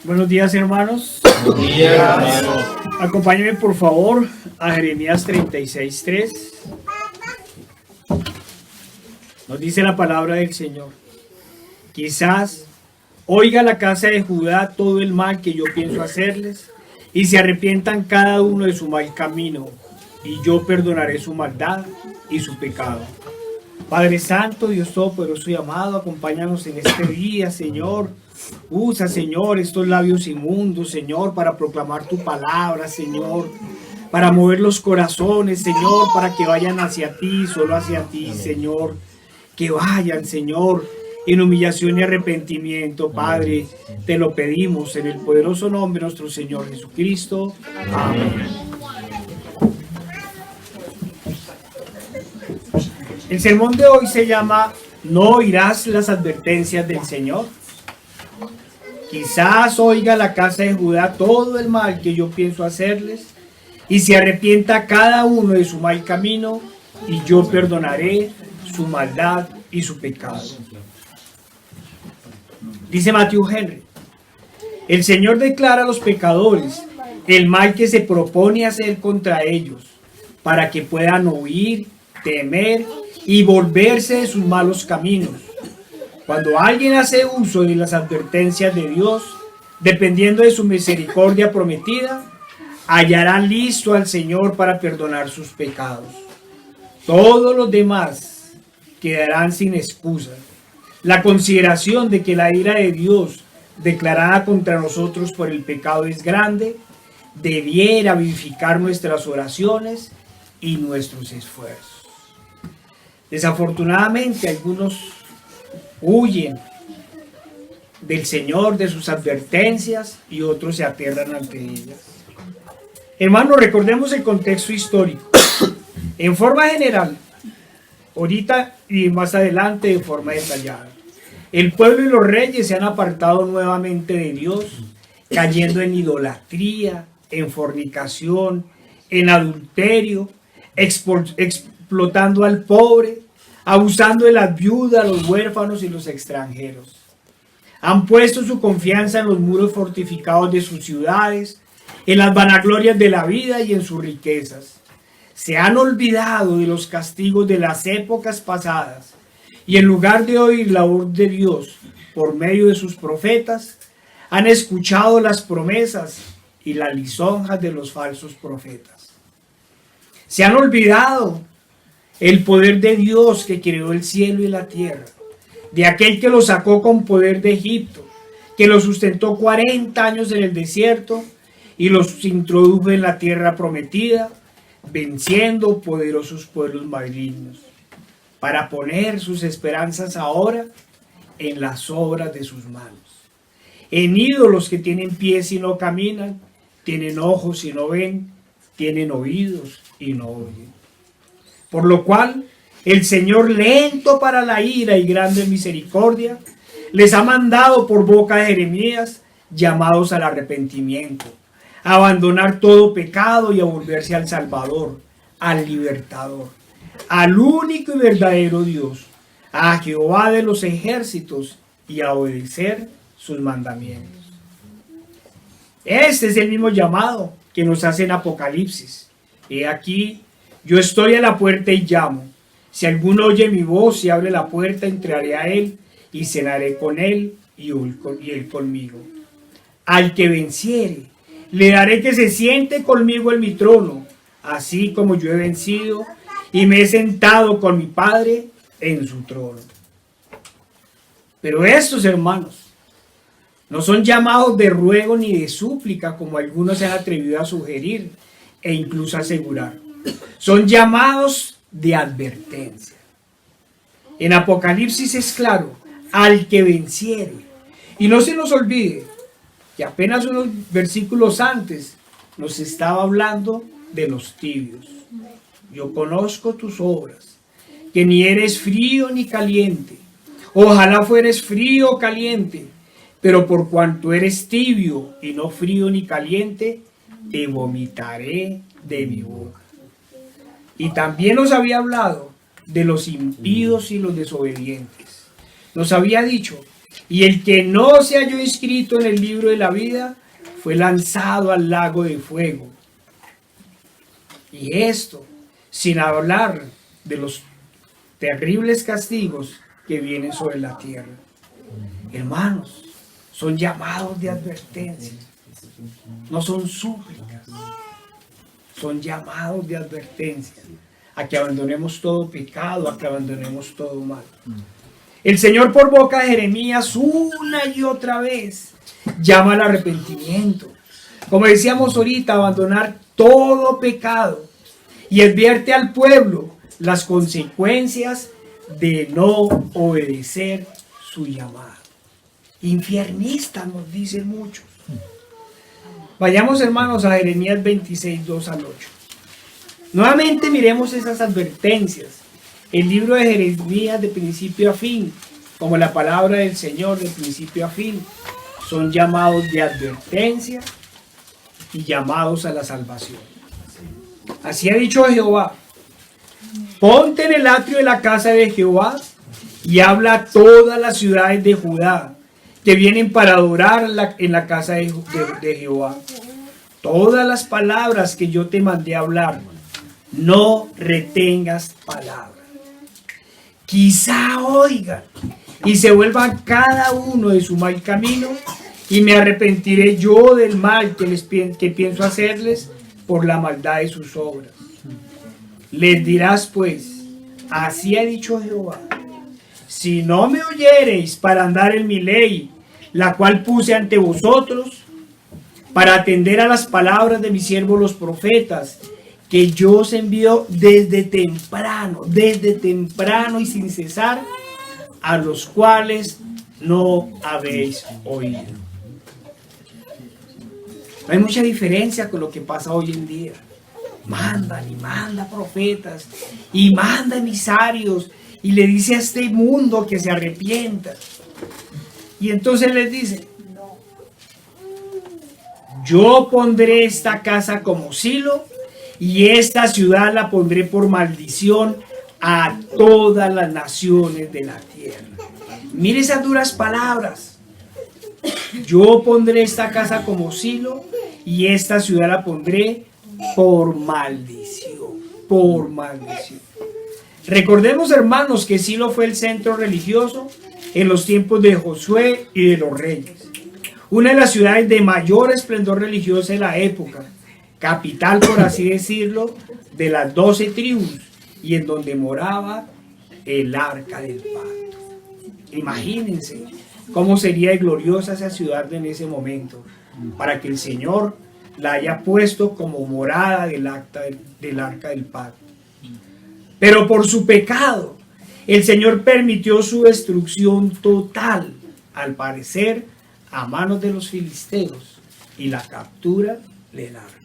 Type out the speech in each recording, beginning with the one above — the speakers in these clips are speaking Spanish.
Buenos días, hermanos. Buenos días, hermanos. Acompáñenme por favor a Jeremías 36:3. Nos dice la palabra del Señor: quizás oiga la casa de Judá todo el mal que yo pienso hacerles, y se arrepientan cada uno de su mal camino, y yo perdonaré su maldad y su pecado. Padre Santo, Dios Todopoderoso y amado, acompáñanos en este día, Señor. Usa, Señor, estos labios inmundos, Señor, para proclamar tu palabra, Señor, para mover los corazones, Señor, para que vayan hacia ti, solo hacia ti, Señor. Que vayan, Señor, en humillación y arrepentimiento, Padre. Te lo pedimos en el poderoso nombre de nuestro Señor Jesucristo. Amén. El sermón de hoy se llama ¿No oirás las advertencias del Señor? Quizás oiga la casa de Judá todo el mal que yo pienso hacerles, y se arrepienta cada uno de su mal camino, y yo perdonaré su maldad y su pecado. Dice Matthew Henry: el Señor declara a los pecadores el mal que se propone hacer contra ellos, para que puedan oír, temer y volverse de sus malos caminos. Cuando alguien hace uso de las advertencias de Dios, dependiendo de su misericordia prometida, hallará listo al Señor para perdonar sus pecados. Todos los demás quedarán sin excusa. La consideración de que la ira de Dios declarada contra nosotros por el pecado es grande, debiera vivificar nuestras oraciones y nuestros esfuerzos. Desafortunadamente, algunos huyen del Señor, de sus advertencias, y otros se aterran ante ellas. Hermanos, recordemos el contexto histórico. En forma general, ahorita y más adelante de forma detallada. El pueblo y los reyes se han apartado nuevamente de Dios, cayendo en idolatría, en fornicación, en adulterio, explotando al pobre, abusando de las viudas, los huérfanos y los extranjeros. Han puesto su confianza en los muros fortificados de sus ciudades, en las vanaglorias de la vida y en sus riquezas. Se han olvidado de los castigos de las épocas pasadas, y en lugar de oír la voz de Dios por medio de sus profetas, han escuchado las promesas y las lisonjas de los falsos profetas. Se han olvidado el poder de Dios que creó el cielo y la tierra, de aquel que los sacó con poder de Egipto, que los sustentó 40 años en el desierto y los introdujo en la tierra prometida, venciendo poderosos pueblos malignos, para poner sus esperanzas ahora en las obras de sus manos, en ídolos que tienen pies y no caminan, tienen ojos y no ven, tienen oídos y no oyen. Por lo cual, el Señor, lento para la ira y grande en misericordia, les ha mandado por boca de Jeremías llamados al arrepentimiento, a abandonar todo pecado y a volverse al Salvador, al Libertador, al único y verdadero Dios, a Jehová de los ejércitos, y a obedecer sus mandamientos. Este es el mismo llamado que nos hace en Apocalipsis. He aquí, yo estoy a la puerta y llamo. Si alguno oye mi voz y abre la puerta, entraré a él y cenaré con él y él conmigo. Al que venciere, le daré que se siente conmigo en mi trono, así como yo he vencido y me he sentado con mi Padre en su trono. Pero estos, hermanos, no son llamados de ruego ni de súplica, como algunos se han atrevido a sugerir e incluso asegurar. Son llamados de advertencia. En Apocalipsis es claro: al que venciere. Y no se nos olvide que apenas unos versículos antes nos estaba hablando de los tibios. Yo conozco tus obras, que ni eres frío ni caliente. Ojalá fueres frío o caliente, pero por cuanto eres tibio y no frío ni caliente, te vomitaré de mi boca. Y también nos había hablado de los impíos y los desobedientes. Nos había dicho y el que no se halló inscrito en el libro de la vida fue lanzado al lago de fuego. Y esto, sin hablar de los terribles castigos que vienen sobre la tierra. Hermanos, son llamados de advertencia, no son súplicas, son llamados de advertencia a que abandonemos todo pecado, a que abandonemos todo mal. El Señor, por boca de Jeremías, una y otra vez llama al arrepentimiento. Como decíamos ahorita, abandonar todo pecado, y advierte al pueblo las consecuencias de no obedecer su llamado. Infiernistas, nos dicen muchos. Vayamos, hermanos, a Jeremías 26, 2 al 8. Nuevamente miremos esas advertencias. El libro de Jeremías, de principio a fin, como la palabra del Señor, de principio a fin, son llamados de advertencia y llamados a la salvación. Así ha dicho Jehová: ponte en el atrio de la casa de Jehová y habla a todas las ciudades de Judá que vienen para adorar en la casa de Jehová. Todas las palabras que yo te mandé a hablar, no retengas palabra. Quizá oigan y se vuelvan cada uno de su mal camino, y me arrepentiré yo del mal que pienso hacerles por la maldad de sus obras. Les dirás pues: así ha dicho Jehová, si no me oyereis para andar en mi ley, la cual puse ante vosotros, para atender a las palabras de mis siervos los profetas, que yo os envío desde temprano y sin cesar, a los cuales no habéis oído. No hay mucha diferencia con lo que pasa hoy en día. Mandan y manda profetas y manda emisarios y le dice a este mundo que se arrepienta. Y entonces les dice: yo pondré esta casa como silo y esta ciudad la pondré por maldición a todas las naciones de la tierra. Mire esas duras palabras. Yo pondré esta casa como silo y esta ciudad la pondré por maldición. Por maldición. Recordemos, hermanos, que Silo fue el centro religioso en los tiempos de Josué y de los reyes. Una de las ciudades de mayor esplendor religioso en la época, capital, por así decirlo, de las 12 tribus, y en donde moraba el arca del pacto. Imagínense cómo sería gloriosa esa ciudad en ese momento, para que el Señor la haya puesto como morada del arca del pacto. Pero por su pecado, el Señor permitió su destrucción total, al parecer a manos de los filisteos, y la captura del arca.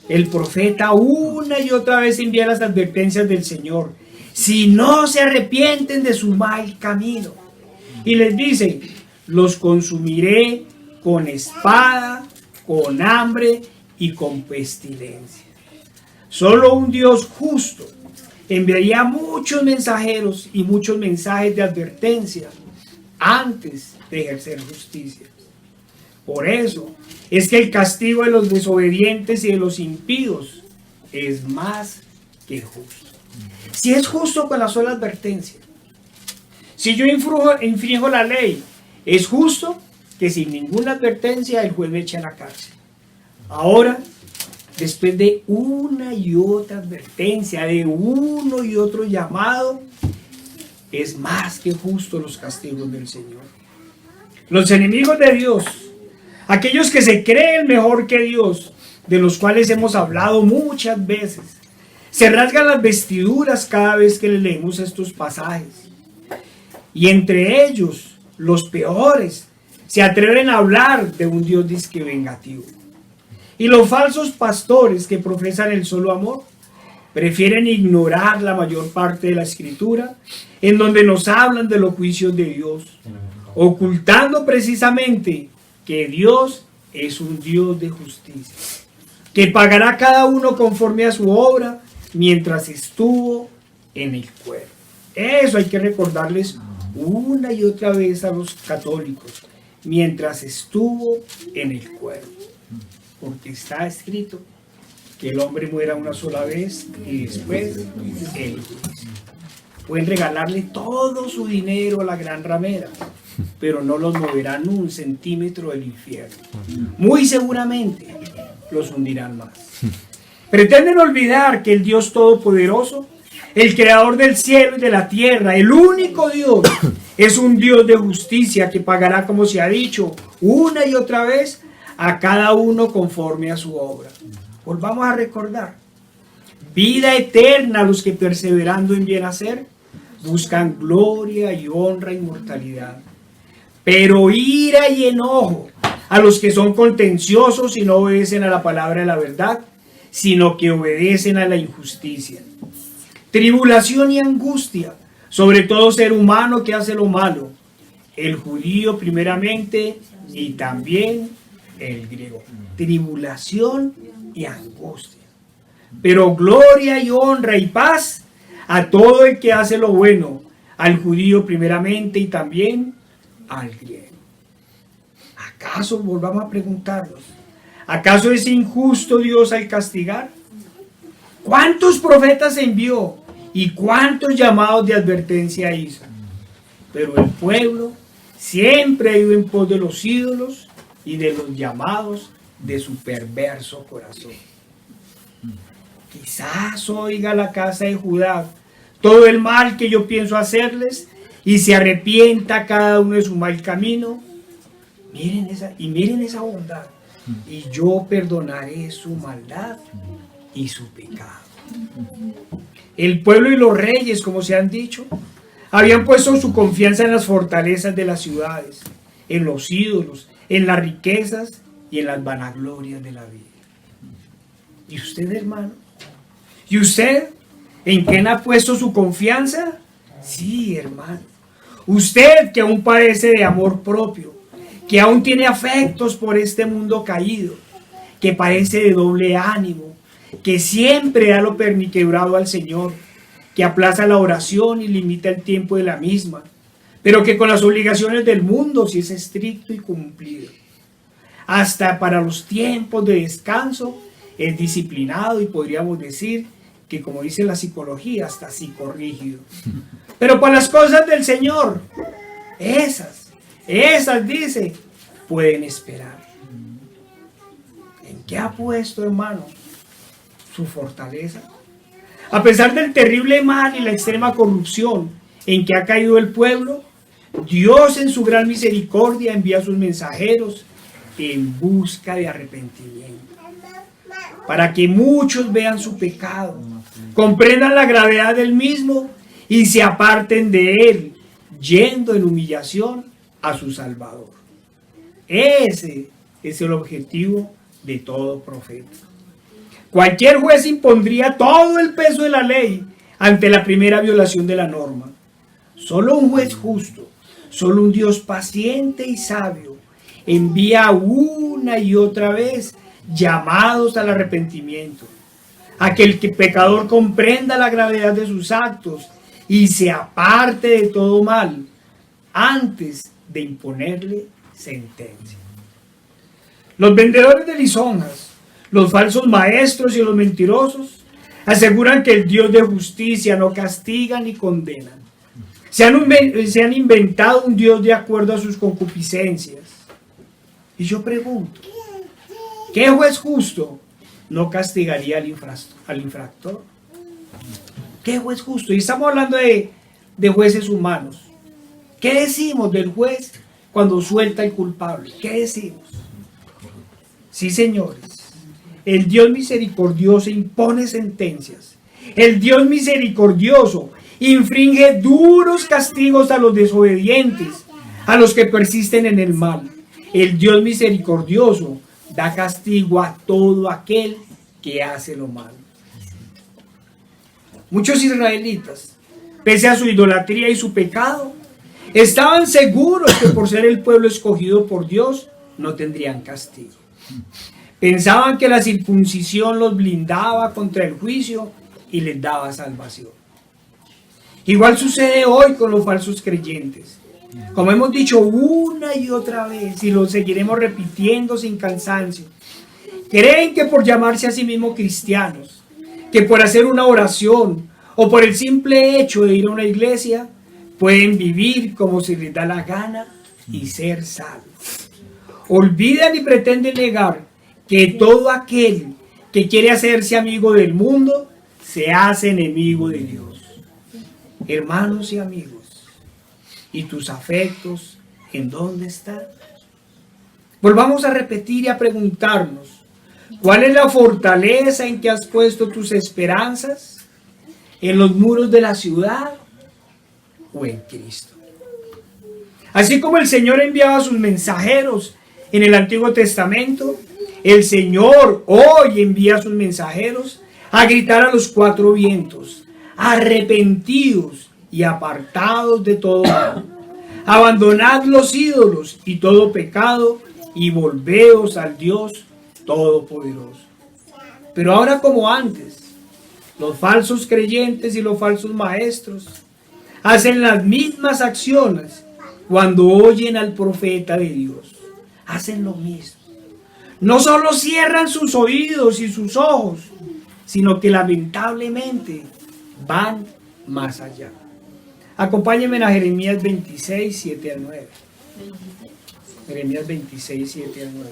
El profeta una y otra vez envía las advertencias del Señor: si no se arrepienten de su mal camino. Y les dice: los consumiré con espada, con hambre y con pestilencia. Solo un Dios justo enviaría muchos mensajeros y muchos mensajes de advertencia antes de ejercer justicia. Por eso es que el castigo de los desobedientes y de los impíos es más que justo. Si es justo con la sola advertencia, si yo infringo la ley, es justo que sin ninguna advertencia el juez me eche a la cárcel. Ahora, después de una y otra advertencia, de uno y otro llamado, es más que justo los castigos del Señor. Los enemigos de Dios, aquellos que se creen mejor que Dios, de los cuales hemos hablado muchas veces, se rasgan las vestiduras cada vez que leemos estos pasajes. Y entre ellos, los peores, se atreven a hablar de un Dios disque vengativo. Y los falsos pastores que profesan el solo amor prefieren ignorar la mayor parte de la Escritura, en donde nos hablan de los juicios de Dios, ocultando precisamente que Dios es un Dios de justicia, que pagará a cada uno conforme a su obra mientras estuvo en el cuerpo. Eso hay que recordarles una y otra vez a los católicos mientras estuvo en el cuerpo, porque está escrito que el hombre muera una sola vez y después el juicio. Pueden regalarle todo su dinero a la gran ramera, pero no los moverán un centímetro del infierno. Muy seguramente los hundirán más. Pretenden olvidar que el Dios Todopoderoso, el creador del cielo y de la tierra, el único Dios, es un Dios de justicia que pagará, como se ha dicho, una y otra vez a cada uno conforme a su obra. Volvamos a recordar: vida eterna a los que, perseverando en bien hacer, buscan gloria y honra e inmortalidad. Pero ira y enojo a los que son contenciosos y no obedecen a la palabra de la verdad, sino que obedecen a la injusticia. Tribulación y angustia sobre todo ser humano que hace lo malo, el judío primeramente y también el griego. Tribulación y angustia. Pero gloria y honra y paz a todo el que hace lo bueno, al judío primeramente y también al griego. ¿Acaso, volvamos a preguntarnos, acaso es injusto Dios al castigar? ¿Cuántos profetas envió y cuántos llamados de advertencia hizo? Pero el pueblo siempre ha ido en pos de los ídolos y de los llamados de su perverso corazón. Quizás oiga la casa de Judá todo el mal que yo pienso hacerles y se arrepienta cada uno de su mal camino. Miren esa bondad, y yo perdonaré su maldad y su pecado. El pueblo y los reyes, como se han dicho, habían puesto su confianza en las fortalezas de las ciudades, en los ídolos, en las riquezas y en las vanaglorias de la vida. ¿Y usted, hermano? ¿Y usted en quién ha puesto su confianza? Sí, hermano. Usted que aún padece de amor propio, que aún tiene afectos por este mundo caído, que parece de doble ánimo, que siempre da lo perniquebrado al Señor, que aplaza la oración y limita el tiempo de la misma, pero que con las obligaciones del mundo sí es estricto y cumplido. Hasta para los tiempos de descanso es disciplinado y podríamos decir que, como dice la psicología, hasta psicorrígido. Pero para las cosas del Señor, esas dice, pueden esperar. ¿En qué ha puesto, hermano, su fortaleza? A pesar del terrible mal y la extrema corrupción en que ha caído el pueblo, Dios en su gran misericordia envía sus mensajeros en busca de arrepentimiento, para que muchos vean su pecado, comprendan la gravedad del mismo y se aparten de él, yendo en humillación a su Salvador. Ese es el objetivo de todo profeta. Cualquier juez impondría todo el peso de la ley ante la primera violación de la norma. Solo un juez justo, solo un Dios paciente y sabio, envía una y otra vez llamados al arrepentimiento, a que el pecador comprenda la gravedad de sus actos y se aparte de todo mal antes de imponerle sentencia. Los vendedores de lisonjas, los falsos maestros y los mentirosos aseguran que el Dios de justicia no castiga ni condena. Se han inventado un Dios de acuerdo a sus concupiscencias. Y yo pregunto, ¿qué juez justo no castigaría al infractor? ¿Qué juez justo? Y estamos hablando de jueces humanos. ¿Qué decimos del juez cuando suelta al culpable? ¿Qué decimos? Sí, señores, el Dios misericordioso impone sentencias. El Dios misericordioso infringe duros castigos a los desobedientes, a los que persisten en el mal. El Dios misericordioso da castigo a todo aquel que hace lo malo. Muchos israelitas, pese a su idolatría y su pecado, estaban seguros que por ser el pueblo escogido por Dios no tendrían castigo. Pensaban que la circuncisión los blindaba contra el juicio y les daba salvación. Igual sucede hoy con los falsos creyentes. Como hemos dicho una y otra vez, y lo seguiremos repitiendo sin cansancio, creen que por llamarse a sí mismos cristianos, que por hacer una oración o por el simple hecho de ir a una iglesia, pueden vivir como se les da la gana y ser salvos. Olvidan y pretenden negar que todo aquel que quiere hacerse amigo del mundo se hace enemigo de Dios. Hermanos y amigos, ¿y tus afectos en dónde están? Volvamos a repetir y a preguntarnos, ¿cuál es la fortaleza en que has puesto tus esperanzas? ¿En los muros de la ciudad o en Cristo? Así como el Señor enviaba a sus mensajeros en el Antiguo Testamento, el Señor hoy envía a sus mensajeros a gritar a los cuatro vientos: arrepentidos y apartados de todo mal. Abandonad los ídolos y todo pecado y volveos al Dios Todopoderoso. Pero ahora, como antes, los falsos creyentes y los falsos maestros hacen las mismas acciones cuando oyen al profeta de Dios. Hacen lo mismo. No solo cierran sus oídos y sus ojos, sino que lamentablemente van más allá. Acompáñenme a Jeremías 26, 7 al 9. Jeremías 26, 7 al 9.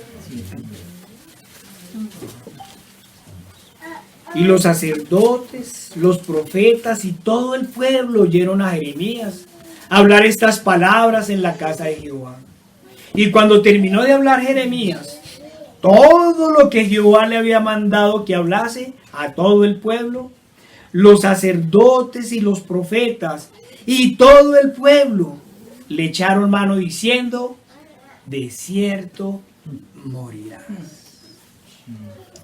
Y los sacerdotes, los profetas y todo el pueblo oyeron a Jeremías hablar estas palabras en la casa de Jehová. Y cuando terminó de hablar Jeremías todo lo que Jehová le había mandado que hablase a todo el pueblo, los sacerdotes y los profetas y todo el pueblo le echaron mano diciendo: de cierto morirás.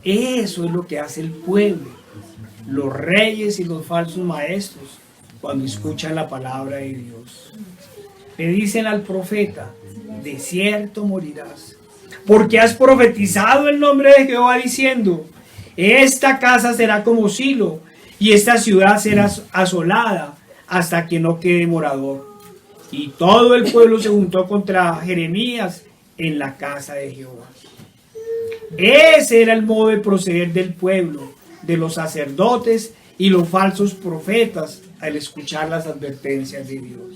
Eso es lo que hace el pueblo, los reyes y los falsos maestros, cuando escuchan la palabra de Dios. Le dicen al profeta: de cierto morirás, porque has profetizado el nombre de Jehová diciendo: esta casa será como Silo, y esta ciudad será asolada hasta que no quede morador. Y todo el pueblo se juntó contra Jeremías en la casa de Jehová. Ese era el modo de proceder del pueblo, de los sacerdotes y los falsos profetas al escuchar las advertencias de Dios.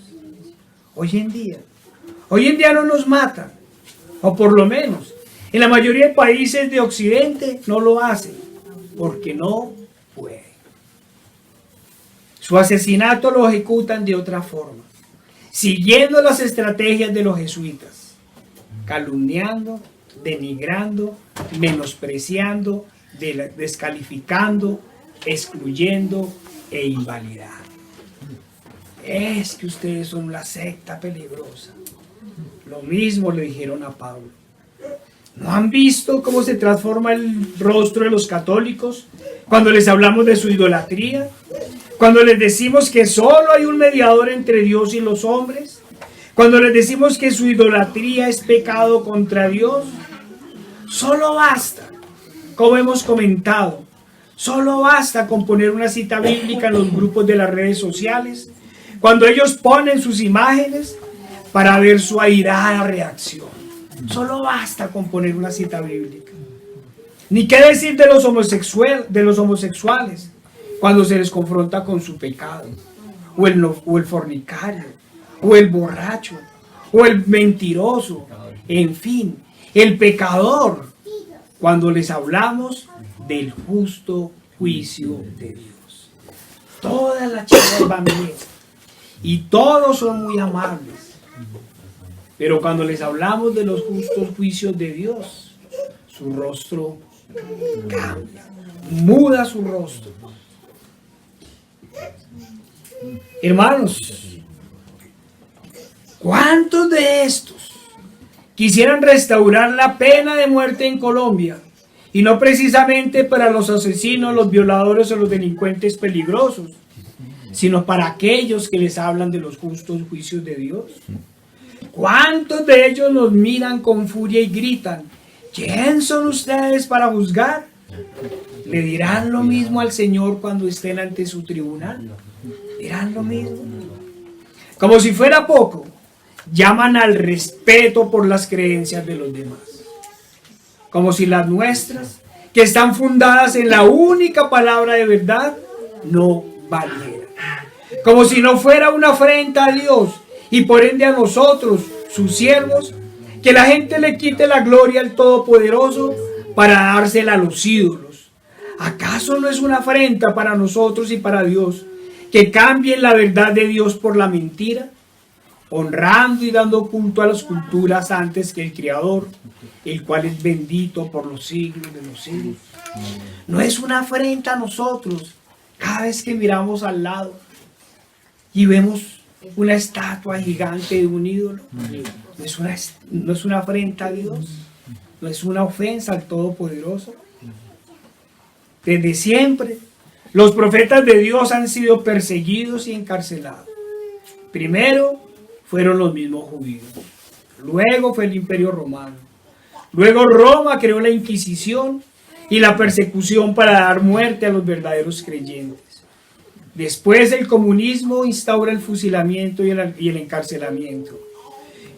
Hoy en día no nos matan, o por lo menos en la mayoría de países de Occidente no lo hacen, porque no pueden. Su asesinato lo ejecutan de otra forma, siguiendo las estrategias de los jesuitas, calumniando, denigrando, menospreciando, descalificando, excluyendo e invalidando. Es que ustedes son una secta peligrosa. Lo mismo le dijeron a Pablo. ¿No han visto cómo se transforma el rostro de los católicos cuando les hablamos de su idolatría? Cuando les decimos que solo hay un mediador entre Dios y los hombres. Cuando les decimos que su idolatría es pecado contra Dios. Solo basta, como hemos comentado, solo basta con poner una cita bíblica en los grupos de las redes sociales, cuando ellos ponen sus imágenes para ver su airada reacción. Solo basta con poner una cita bíblica. Ni qué decir de los homosexuales cuando se les confronta con su pecado, o el fornicario, o el borracho, o el mentiroso, en fin, el pecador, cuando les hablamos del justo juicio de Dios. Todas las chicas van bien y todos son muy amables, pero cuando les hablamos de los justos juicios de Dios, su rostro cambia, muda su rostro. Hermanos, ¿cuántos de estos quisieran restaurar la pena de muerte en Colombia? Y no precisamente para los asesinos, los violadores o los delincuentes peligrosos, sino para aquellos que les hablan de los justos juicios de Dios. ¿Cuántos de ellos nos miran con furia y gritan: ¿quién son ustedes para juzgar? ¿Le dirán lo mismo al Señor cuando estén ante su tribunal? dirán lo mismo. Como si fuera poco, llaman al respeto por las creencias de los demás. Como si las nuestras, que están fundadas en la única palabra de verdad, no valieran. Como si no fuera una afrenta a Dios y por ende a nosotros, sus siervos, que la gente le quite la gloria al Todopoderoso para dársela a los ídolos. ¿Acaso no es una afrenta para nosotros y para Dios que cambien la verdad de Dios por la mentira, honrando y dando culto a las culturas antes que el Creador, el cual es bendito por los siglos de los siglos? No es una afrenta a nosotros cada vez que miramos al lado y vemos una estatua gigante de un ídolo. No es una afrenta a Dios, no es una ofensa al Todopoderoso. Desde siempre los profetas de Dios han sido perseguidos y encarcelados. Primero fueron los mismos judíos, luego fue el Imperio Romano, luego Roma creó la Inquisición y la persecución para dar muerte a los verdaderos creyentes. Después el comunismo instaura el fusilamiento y el encarcelamiento.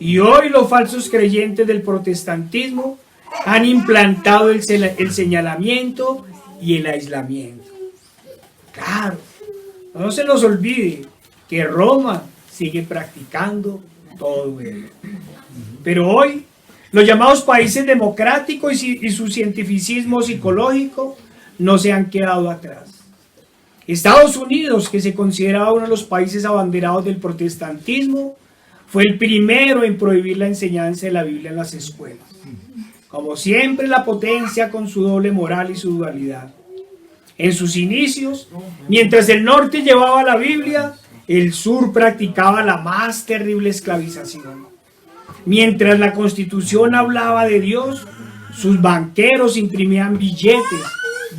Y hoy los falsos creyentes del protestantismo han implantado el señalamiento y el aislamiento. Claro, no se nos olvide que Roma sigue practicando todo ello. Pero hoy, los llamados países democráticos y su cientificismo psicológico no se han quedado atrás. Estados Unidos, que se consideraba uno de los países abanderados del protestantismo, fue el primero en prohibir la enseñanza de la Biblia en las escuelas. Como siempre, la potencia con su doble moral y su dualidad. En sus inicios, mientras el norte llevaba la Biblia, el sur practicaba la más terrible esclavización. Mientras la Constitución hablaba de Dios, sus banqueros imprimían billetes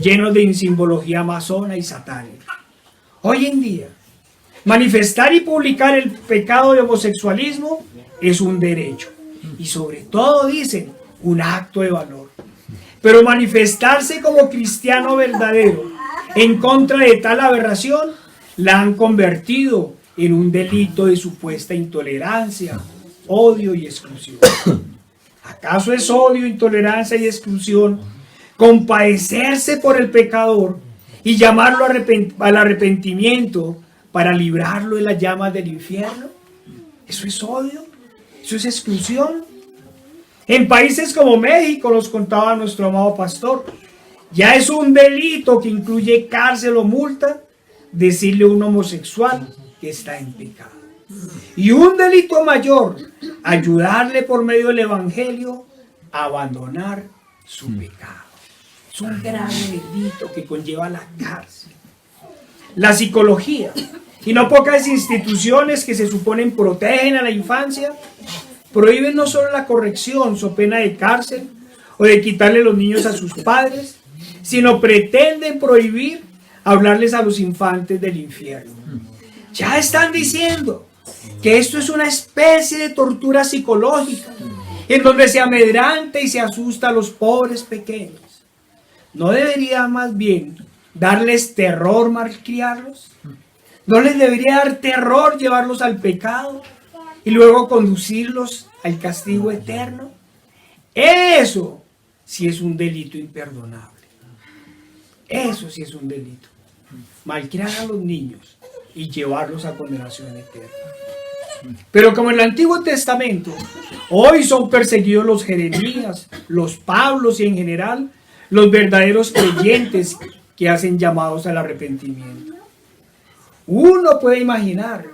llenos de simbología masona y satánica. Hoy en día, manifestar y publicar el pecado de homosexualismo es un derecho y sobre todo, dicen, un acto de valor. Pero manifestarse como cristiano verdadero en contra de tal aberración la han convertido en un delito de supuesta intolerancia, odio y exclusión. ¿Acaso es odio, intolerancia y exclusión compadecerse por el pecador y llamarlo al arrepentimiento para librarlo de las llamas del infierno? ¿Eso es odio? ¿Eso es exclusión? En países como México, nos contaba nuestro amado pastor, ya es un delito que incluye cárcel o multa decirle a un homosexual que está en pecado. Y un delito mayor, ayudarle por medio del evangelio a abandonar su pecado. Es un grave delito que conlleva la cárcel. La psicología y no pocas instituciones que se suponen protegen a la infancia prohíben no solo la corrección so pena de cárcel o de quitarle los niños a sus padres, sino pretenden prohibir hablarles a los infantes del infierno. Ya están diciendo que esto es una especie de tortura psicológica en donde se amedranta y se asusta a los pobres pequeños. ¿No debería más bien darles terror malcriarlos? ¿No les debería dar terror llevarlos al pecado y luego conducirlos al castigo eterno? Eso sí es un delito imperdonable. Eso sí es un delito. Malcriar a los niños y llevarlos a condenación eterna. Pero como en el Antiguo Testamento, hoy son perseguidos los Jeremías, los Pablos y en general los verdaderos creyentes que hacen llamados al arrepentimiento. Uno puede imaginar,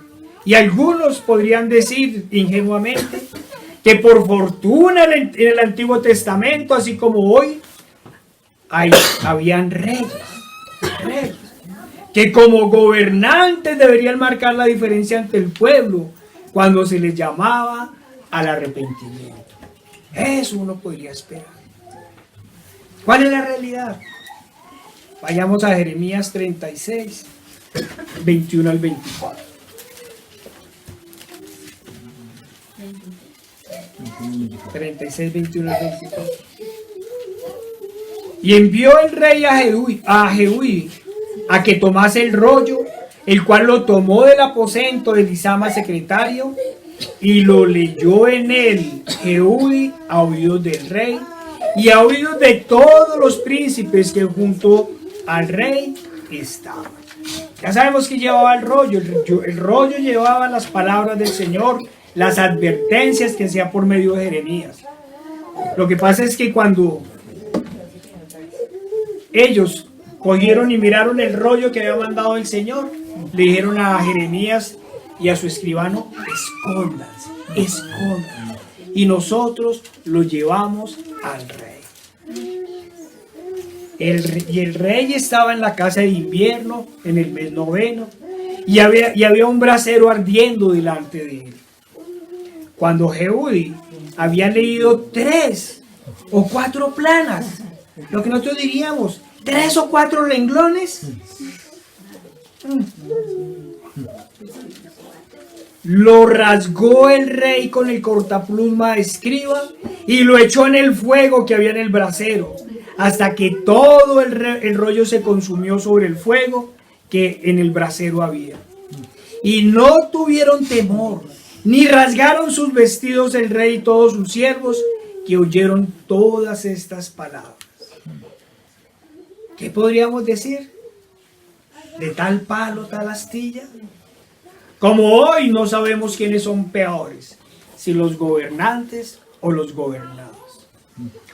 y algunos podrían decir ingenuamente, que por fortuna en el Antiguo Testamento, así como hoy, habían reyes, que como gobernantes deberían marcar la diferencia ante el pueblo cuando se les llamaba al arrepentimiento. Eso uno podría esperar. ¿Cuál es la realidad? Vayamos a Jeremías 36, 21 al 24. (36, 21 al 24). Y envió el rey a Jehúi a que tomase el rollo, el cual lo tomó del aposento de Elisama secretario y lo leyó en él Jehudi a oídos del rey y a oídos de todos los príncipes que junto al rey estaban. Ya sabemos que llevaba el rollo. El rollo llevaba las palabras del Señor, las advertencias que hacía por medio de Jeremías. Lo que pasa es que cuando ellos cogieron y miraron el rollo que había mandado el Señor, le dijeron a Jeremías y a su escribano: escóndanse, escóndanse. Y nosotros lo llevamos al rey. Y el rey estaba en la casa de invierno en el mes 9 y había un brasero ardiendo delante de él. Cuando Jehudi había leído 3 o 4 planas, lo que nosotros diríamos 3 o 4 renglones, lo rasgó el rey con el cortapluma de escriba y lo echó en el fuego que había en el brasero, hasta que todo el rollo se consumió sobre el fuego que en el brasero había. Y no tuvieron temor, ni rasgaron sus vestidos el rey y todos sus siervos, que oyeron todas estas palabras. ¿Qué podríamos decir? De tal palo, tal astilla. Como hoy no sabemos quiénes son peores, si los gobernantes o los gobernados.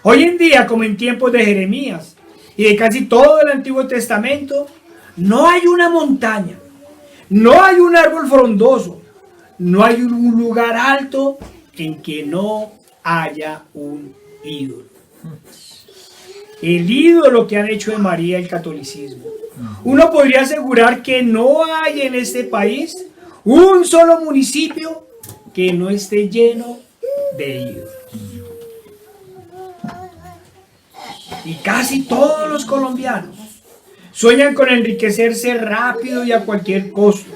Hoy en día, como en tiempos de Jeremías y de casi todo el Antiguo Testamento, no hay una montaña, no hay un árbol frondoso, no hay un lugar alto en que no haya un ídolo. El ídolo que han hecho de María el catolicismo. Uno podría asegurar que no hay en este país un solo municipio que no esté lleno de ídolos. Y casi todos los colombianos sueñan con enriquecerse rápido y a cualquier costo.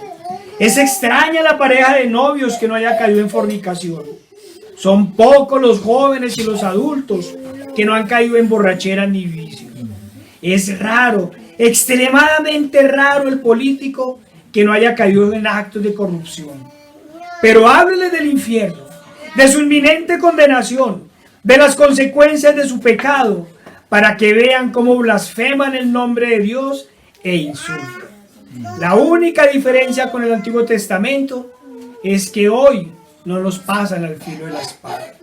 Es extraña la pareja de novios que no haya caído en fornicación. Son pocos los jóvenes y los adultos que no han caído en borrachera ni vicio. Es raro, extremadamente raro el político que no haya caído en actos de corrupción. Pero háblele del infierno, de su inminente condenación, de las consecuencias de su pecado, para que vean cómo blasfeman el nombre de Dios e insultan. La única diferencia con el Antiguo Testamento es que hoy no nos pasan al filo de la espada.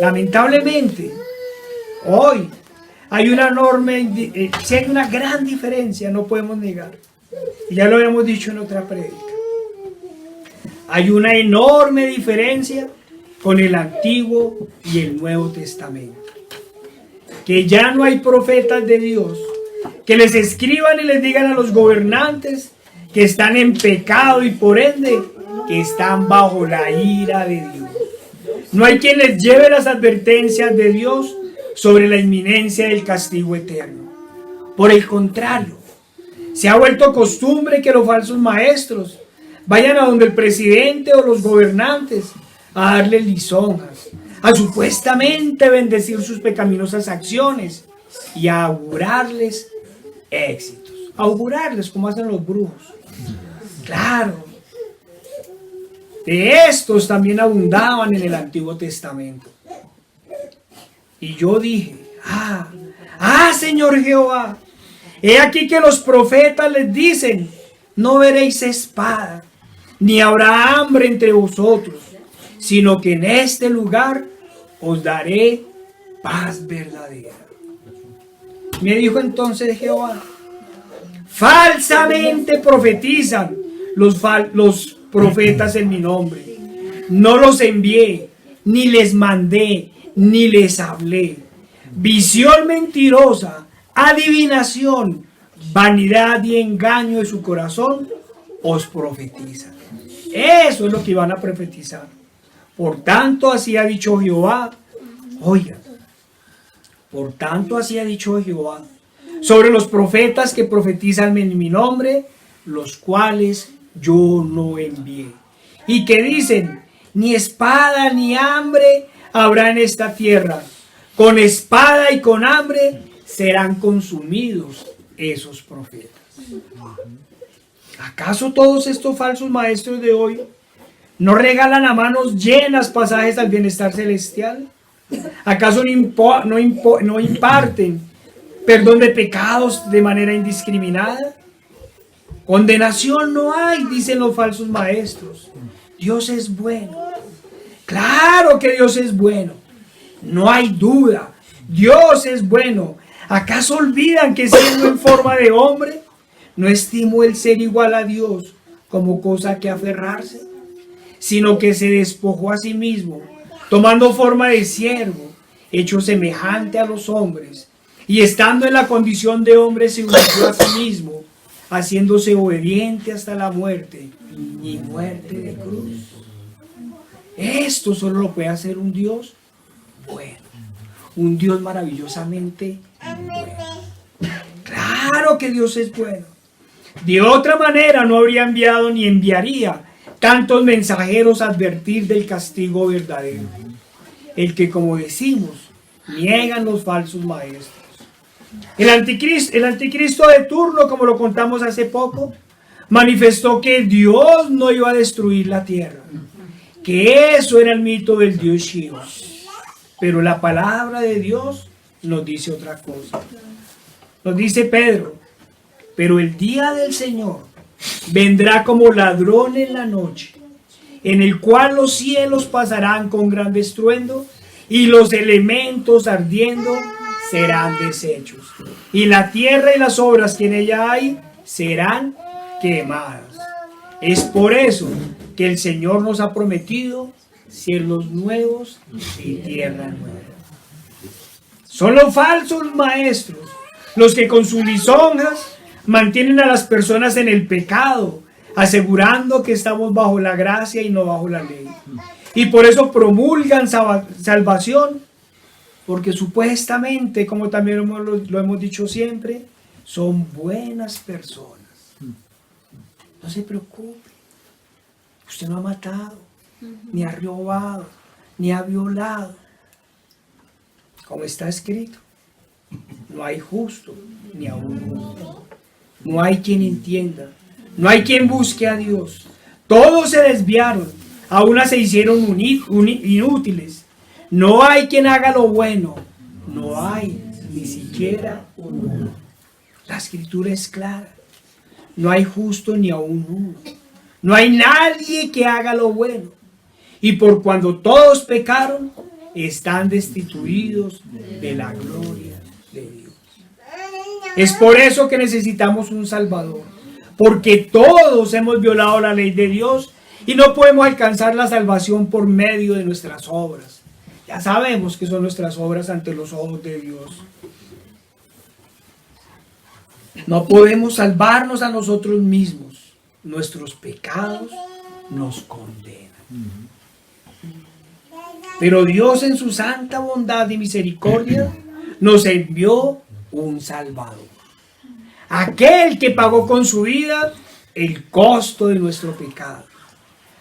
Lamentablemente, hoy hay una enorme, si hay una gran diferencia, no podemos negar. Y ya lo habíamos dicho en otra prédica. Hay una enorme diferencia con el Antiguo y el Nuevo Testamento. Que ya no hay profetas de Dios que les escriban y les digan a los gobernantes que están en pecado y por ende que están bajo la ira de Dios. No hay quien les lleve las advertencias de Dios sobre la inminencia del castigo eterno. Por el contrario, se ha vuelto costumbre que los falsos maestros vayan a donde el presidente o los gobernantes a darle lisonjas, a supuestamente bendecir sus pecaminosas acciones y a augurarles éxitos. Augurarles como hacen los brujos. Claro. De estos también abundaban en el Antiguo Testamento. Y yo dije, Señor Jehová, he aquí que los profetas les dicen, no veréis espada, ni habrá hambre entre vosotros, sino que en este lugar os daré paz verdadera. Me dijo entonces Jehová, falsamente profetizan los profetas en mi nombre. No los envié, ni les mandé, ni les hablé. Visión mentirosa, adivinación, vanidad y engaño de su corazón os profetizan. Eso es lo que iban a profetizar. Por tanto, así ha dicho Jehová. Oigan, por tanto, así ha dicho Jehová sobre los profetas que profetizan en mi nombre, los cuales yo no envié. Y que dicen, ni espada ni hambre habrá en esta tierra. Con espada y con hambre serán consumidos esos profetas. ¿Acaso todos estos falsos maestros de hoy no regalan a manos llenas pasajes al bienestar celestial? ¿Acaso no imparten perdón de pecados de manera indiscriminada? Condenación no hay, dicen los falsos maestros. Dios es bueno. Claro que Dios es bueno. No hay duda. Dios es bueno. ¿Acaso olvidan que siendo en forma de hombre, no estimó el ser igual a Dios como cosa que aferrarse, sino que se despojó a sí mismo, tomando forma de siervo, hecho semejante a los hombres, y estando en la condición de hombre se humilló a sí mismo, haciéndose obediente hasta la muerte, y muerte de cruz? Esto solo lo puede hacer un Dios bueno, un Dios maravillosamente bueno. Claro que Dios es bueno. De otra manera no habría enviado ni enviaría tantos mensajeros a advertir del castigo verdadero, el que, como decimos, niegan los falsos maestros. El anticristo de turno, como lo contamos hace poco, manifestó que Dios no iba a destruir la tierra, que eso era el mito del Dios Shiva. Pero la palabra de Dios nos dice otra cosa. Nos dice Pedro: pero el día del Señor vendrá como ladrón en la noche, en el cual los cielos pasarán con gran estruendo y los elementos ardiendo serán deshechos, y la tierra y las obras que en ella hay serán quemadas. Es por eso que el Señor nos ha prometido cielos nuevos y tierra nueva. Son los falsos maestros los que con sus lisonjas mantienen a las personas en el pecado, asegurando que estamos bajo la gracia y no bajo la ley. Y por eso promulgan salvación, porque supuestamente, como también lo hemos dicho siempre, son buenas personas. No se preocupe, usted no ha matado, ni ha robado, ni ha violado. Como está escrito, no hay justo, ni aún uno. No hay quien entienda, no hay quien busque a Dios. Todos se desviaron, a una se hicieron inútiles. No hay quien haga lo bueno, no hay ni siquiera uno. La escritura es clara, no hay justo ni aún uno. No hay nadie que haga lo bueno. Y por cuando todos pecaron, están destituidos de la gloria de Dios. Es por eso que necesitamos un Salvador, porque todos hemos violado la ley de Dios y no podemos alcanzar la salvación por medio de nuestras obras. Ya sabemos que son nuestras obras ante los ojos de Dios. No podemos salvarnos a nosotros mismos. Nuestros pecados nos condenan. Pero Dios, en su santa bondad y misericordia, nos envió un Salvador. Aquel que pagó con su vida el costo de nuestro pecado.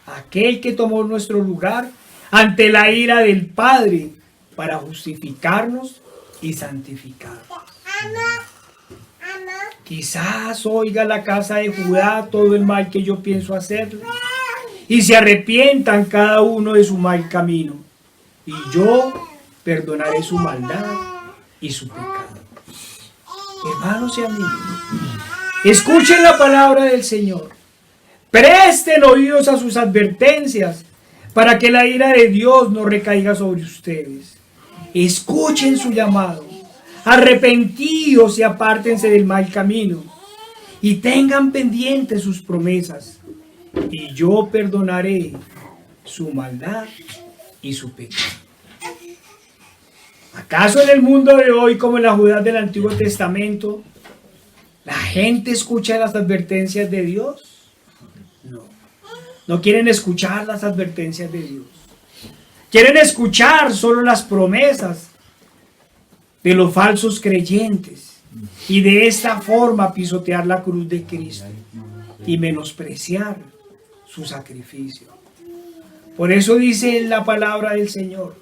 Aquel que tomó nuestro lugar ante la ira del Padre para justificarnos y santificarnos. Quizás oiga la casa de Judá todo el mal que yo pienso hacerle, y se arrepientan cada uno de su mal camino, y yo perdonaré su maldad y su pecado. Hermanos y amigos, escuchen la palabra del Señor. Presten oídos a sus advertencias para que la ira de Dios no recaiga sobre ustedes. Escuchen su llamado. Arrepentíos y apártense del mal camino. Y tengan pendientes sus promesas. Y yo perdonaré su maldad y su pecado. ¿Acaso en el mundo de hoy, como en la Judá del Antiguo Testamento, la gente escucha las advertencias de Dios? No. No quieren escuchar las advertencias de Dios. Quieren escuchar solo las promesas de los falsos creyentes y de esta forma pisotear la cruz de Cristo y menospreciar su sacrificio. Por eso dice la palabra del Señor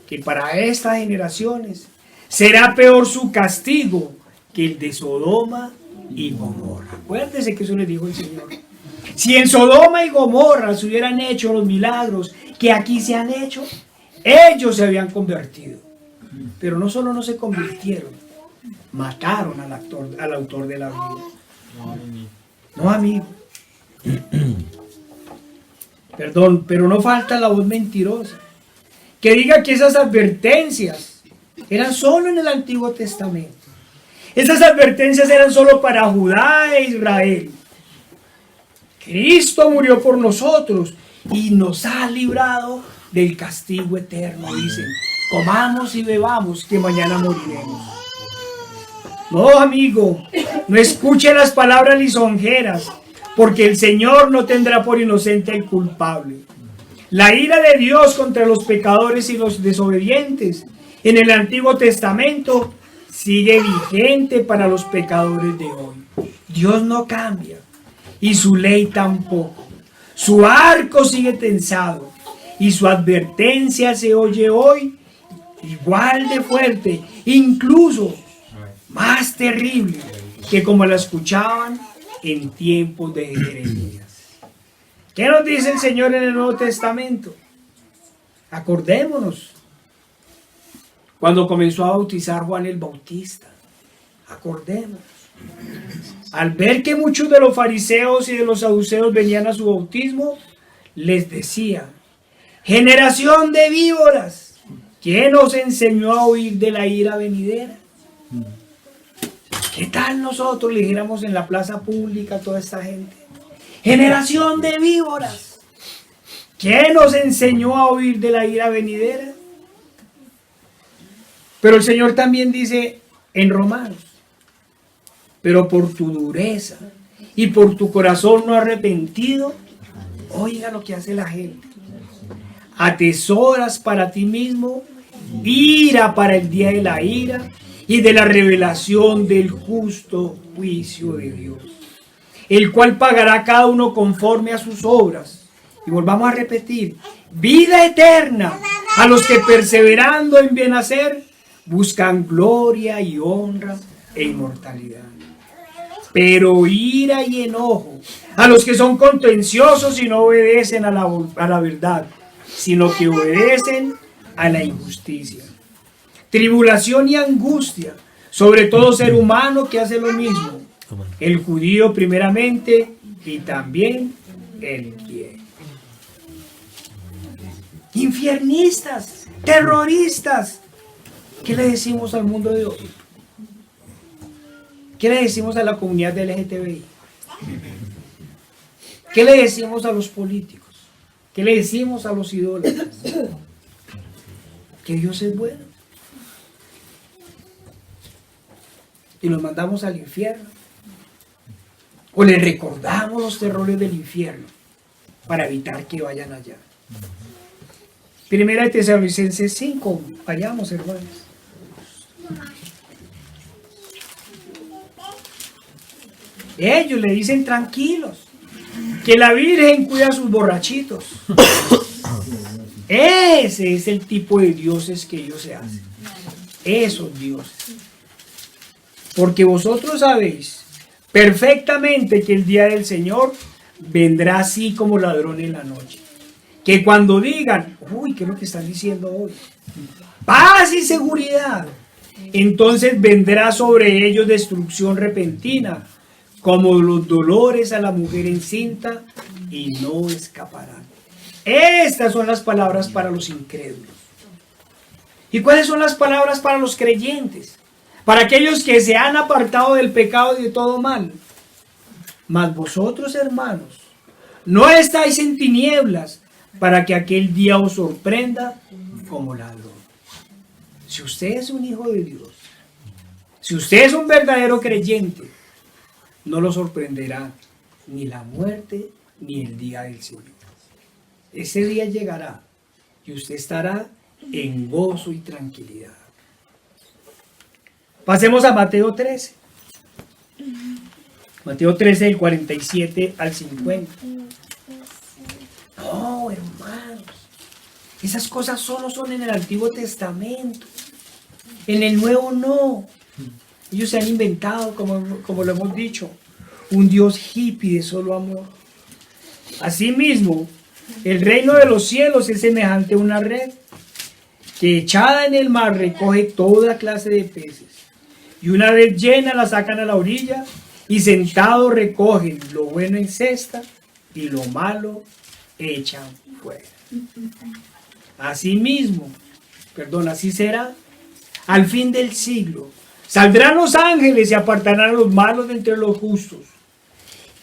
que para estas generaciones será peor su castigo que el de Sodoma y Gomorra. Acuérdese que eso les dijo el Señor. Si en Sodoma y Gomorra se hubieran hecho los milagros que aquí se han hecho, ellos se habían convertido. Pero no solo no se convirtieron, mataron al autor de la vida. No, amigo. Perdón, pero no falta la voz mentirosa que diga que esas advertencias eran solo en el Antiguo Testamento. Esas advertencias eran solo para Judá e Israel. Cristo murió por nosotros y nos ha librado del castigo eterno. Dicen, comamos y bebamos que mañana moriremos. No, amigo, no escuche las palabras lisonjeras, porque el Señor no tendrá por inocente al culpable. La ira de Dios contra los pecadores y los desobedientes en el Antiguo Testamento sigue vigente para los pecadores de hoy. Dios no cambia y su ley tampoco. Su arco sigue tensado y su advertencia se oye hoy igual de fuerte, incluso más terrible que como la escuchaban en tiempos de Jeremías. ¿Qué nos dice el Señor en el Nuevo Testamento? Acordémonos cuando comenzó a bautizar Juan el Bautista. Acordémonos. Al ver que muchos de los fariseos y de los saduceos venían a su bautismo, les decía: generación de víboras, ¿quién os enseñó a huir de la ira venidera? ¿Qué tal nosotros le dijéramos en la plaza pública a toda esta gente? Generación de víboras, ¿quién nos enseñó a huir de la ira venidera? Pero el Señor también dice en Romanos: pero por tu dureza y por tu corazón no arrepentido, oiga lo que hace la gente. Atesoras para ti mismo ira para el día de la ira y de la revelación del justo juicio de Dios, el cual pagará a cada uno conforme a sus obras. Y volvamos a repetir: vida eterna a los que perseverando en bien hacer buscan gloria y honra e inmortalidad. Pero ira y enojo a los que son contenciosos y no obedecen a la verdad, sino que obedecen a la injusticia. Tribulación y angustia sobre todo ser humano que hace lo mismo, el judío primeramente y también el griego. Infiernistas, terroristas, ¿qué le decimos al mundo de hoy? ¿Qué le decimos a la comunidad LGTBI? ¿Qué le decimos a los políticos? ¿Qué le decimos a los idólatras? Que Dios es bueno. Y los mandamos al infierno. O les recordamos los terrores del infierno para evitar que vayan allá. Primera de Tesalonicenses 5. Vayamos, hermanos. Ellos le dicen tranquilos, que la Virgen cuida a sus borrachitos. Ese es el tipo de dioses que ellos se hacen. Esos dioses. Porque vosotros sabéis perfectamente que el día del Señor vendrá así como ladrón en la noche. Que cuando digan, uy, ¿qué es lo que están diciendo hoy? Paz y seguridad. Entonces vendrá sobre ellos destrucción repentina, como los dolores a la mujer encinta, y no escaparán. Estas son las palabras para los incrédulos. ¿Y cuáles son las palabras para los creyentes? Para aquellos que se han apartado del pecado y de todo mal. Mas vosotros, hermanos, no estáis en tinieblas para que aquel día os sorprenda como ladrón. Si usted es un hijo de Dios, si usted es un verdadero creyente, no lo sorprenderá ni la muerte ni el día del Señor. Ese día llegará y usted estará en gozo y tranquilidad. Pasemos a Mateo 13. Mateo 13, del 47 al 50. No, hermanos. Esas cosas solo son en el Antiguo Testamento. En el Nuevo no. Ellos se han inventado, como lo hemos dicho, un Dios hippie de solo amor. Asimismo, el reino de los cielos es semejante a una red que echada en el mar recoge toda clase de peces. Y una vez llena la sacan a la orilla y sentados recogen lo bueno en cesta y lo malo echan fuera. Así será al fin del siglo. Saldrán los ángeles y apartarán a los malos de entre los justos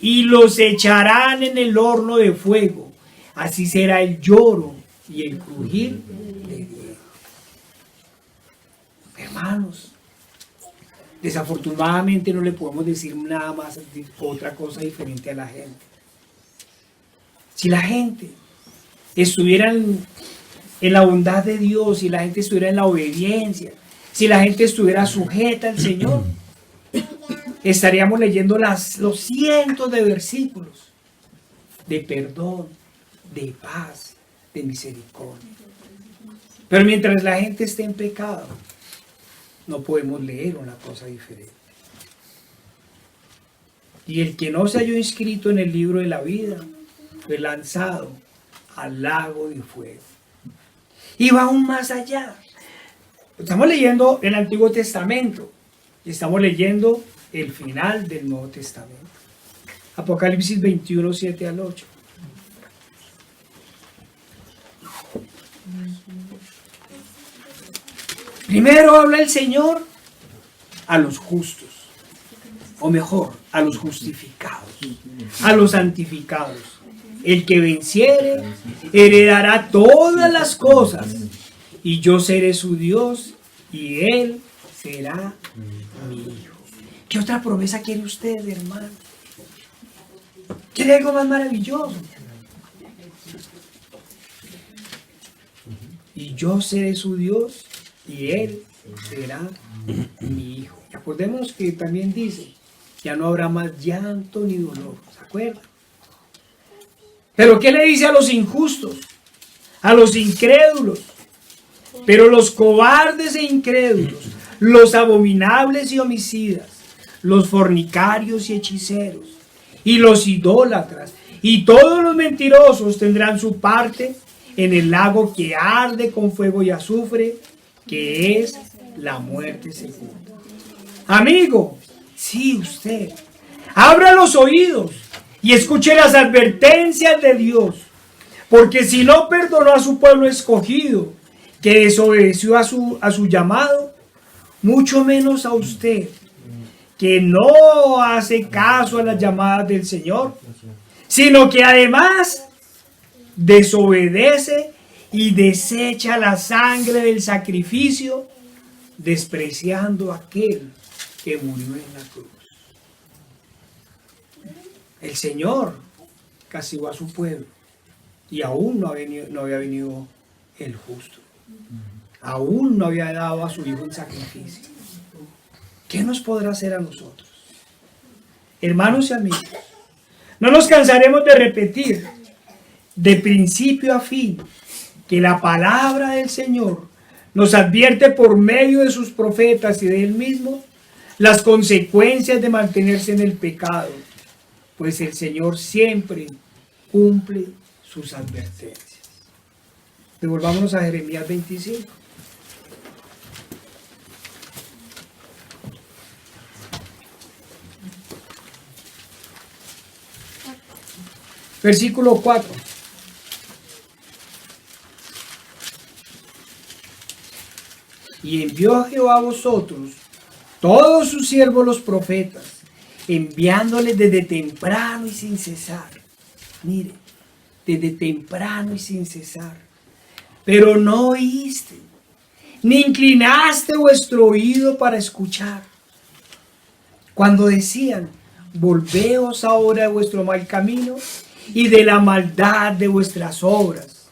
y los echarán en el horno de fuego. Así será el lloro y el crujir de Dios. Hermanos, desafortunadamente no le podemos decir nada más, otra cosa diferente a la gente. Si la gente estuviera en la bondad de Dios, si la gente estuviera en la obediencia, si la gente estuviera sujeta al Señor, estaríamos leyendo los cientos de versículos de perdón, de paz, de misericordia. Pero mientras la gente esté en pecado, no podemos leer una cosa diferente. Y el que no se halló inscrito en el libro de la vida fue lanzado al lago de fuego. Y va aún más allá. Estamos leyendo el Antiguo Testamento y estamos leyendo el final del Nuevo Testamento. Apocalipsis 21, 7 al 8. Primero habla el Señor a los justos, o mejor, a los justificados, a los santificados. El que venciere heredará todas las cosas, y yo seré su Dios, y él será mi hijo. ¿Qué otra promesa quiere usted, hermano? ¿Quiere algo más maravilloso? Y yo seré su Dios, y él será mi hijo. Acordémonos que también dice, ya no habrá más llanto ni dolor, ¿se acuerdan? Pero ¿qué le dice a los injustos? A los incrédulos. Pero los cobardes e incrédulos, los abominables y homicidas, los fornicarios y hechiceros, y los idólatras, y todos los mentirosos tendrán su parte en el lago que arde con fuego y azufre, que es la muerte segunda. Amigo, sí, usted, abra los oídos y escuche las advertencias de Dios, porque si no perdonó a su pueblo escogido, que desobedeció a su llamado, mucho menos a usted, que no hace caso a las llamadas del Señor, sino que además desobedece y desecha la sangre del sacrificio, despreciando a aquel que murió en la cruz. El Señor castigó a su pueblo y aún no había venido el justo. Aún no había dado a su hijo en sacrificio. ¿Qué nos podrá hacer a nosotros? Hermanos y amigos, no nos cansaremos de repetir de principio a fin que la palabra del Señor nos advierte por medio de sus profetas y de él mismo las consecuencias de mantenerse en el pecado, pues el Señor siempre cumple sus advertencias. Devolvámonos a Jeremías 25. Versículo 4. Y envió Jehová a vosotros todos sus siervos los profetas, enviándoles desde temprano y sin cesar. Mire, desde temprano y sin cesar. Pero no oíste, ni inclinaste vuestro oído para escuchar. Cuando decían, volveos ahora de vuestro mal camino y de la maldad de vuestras obras.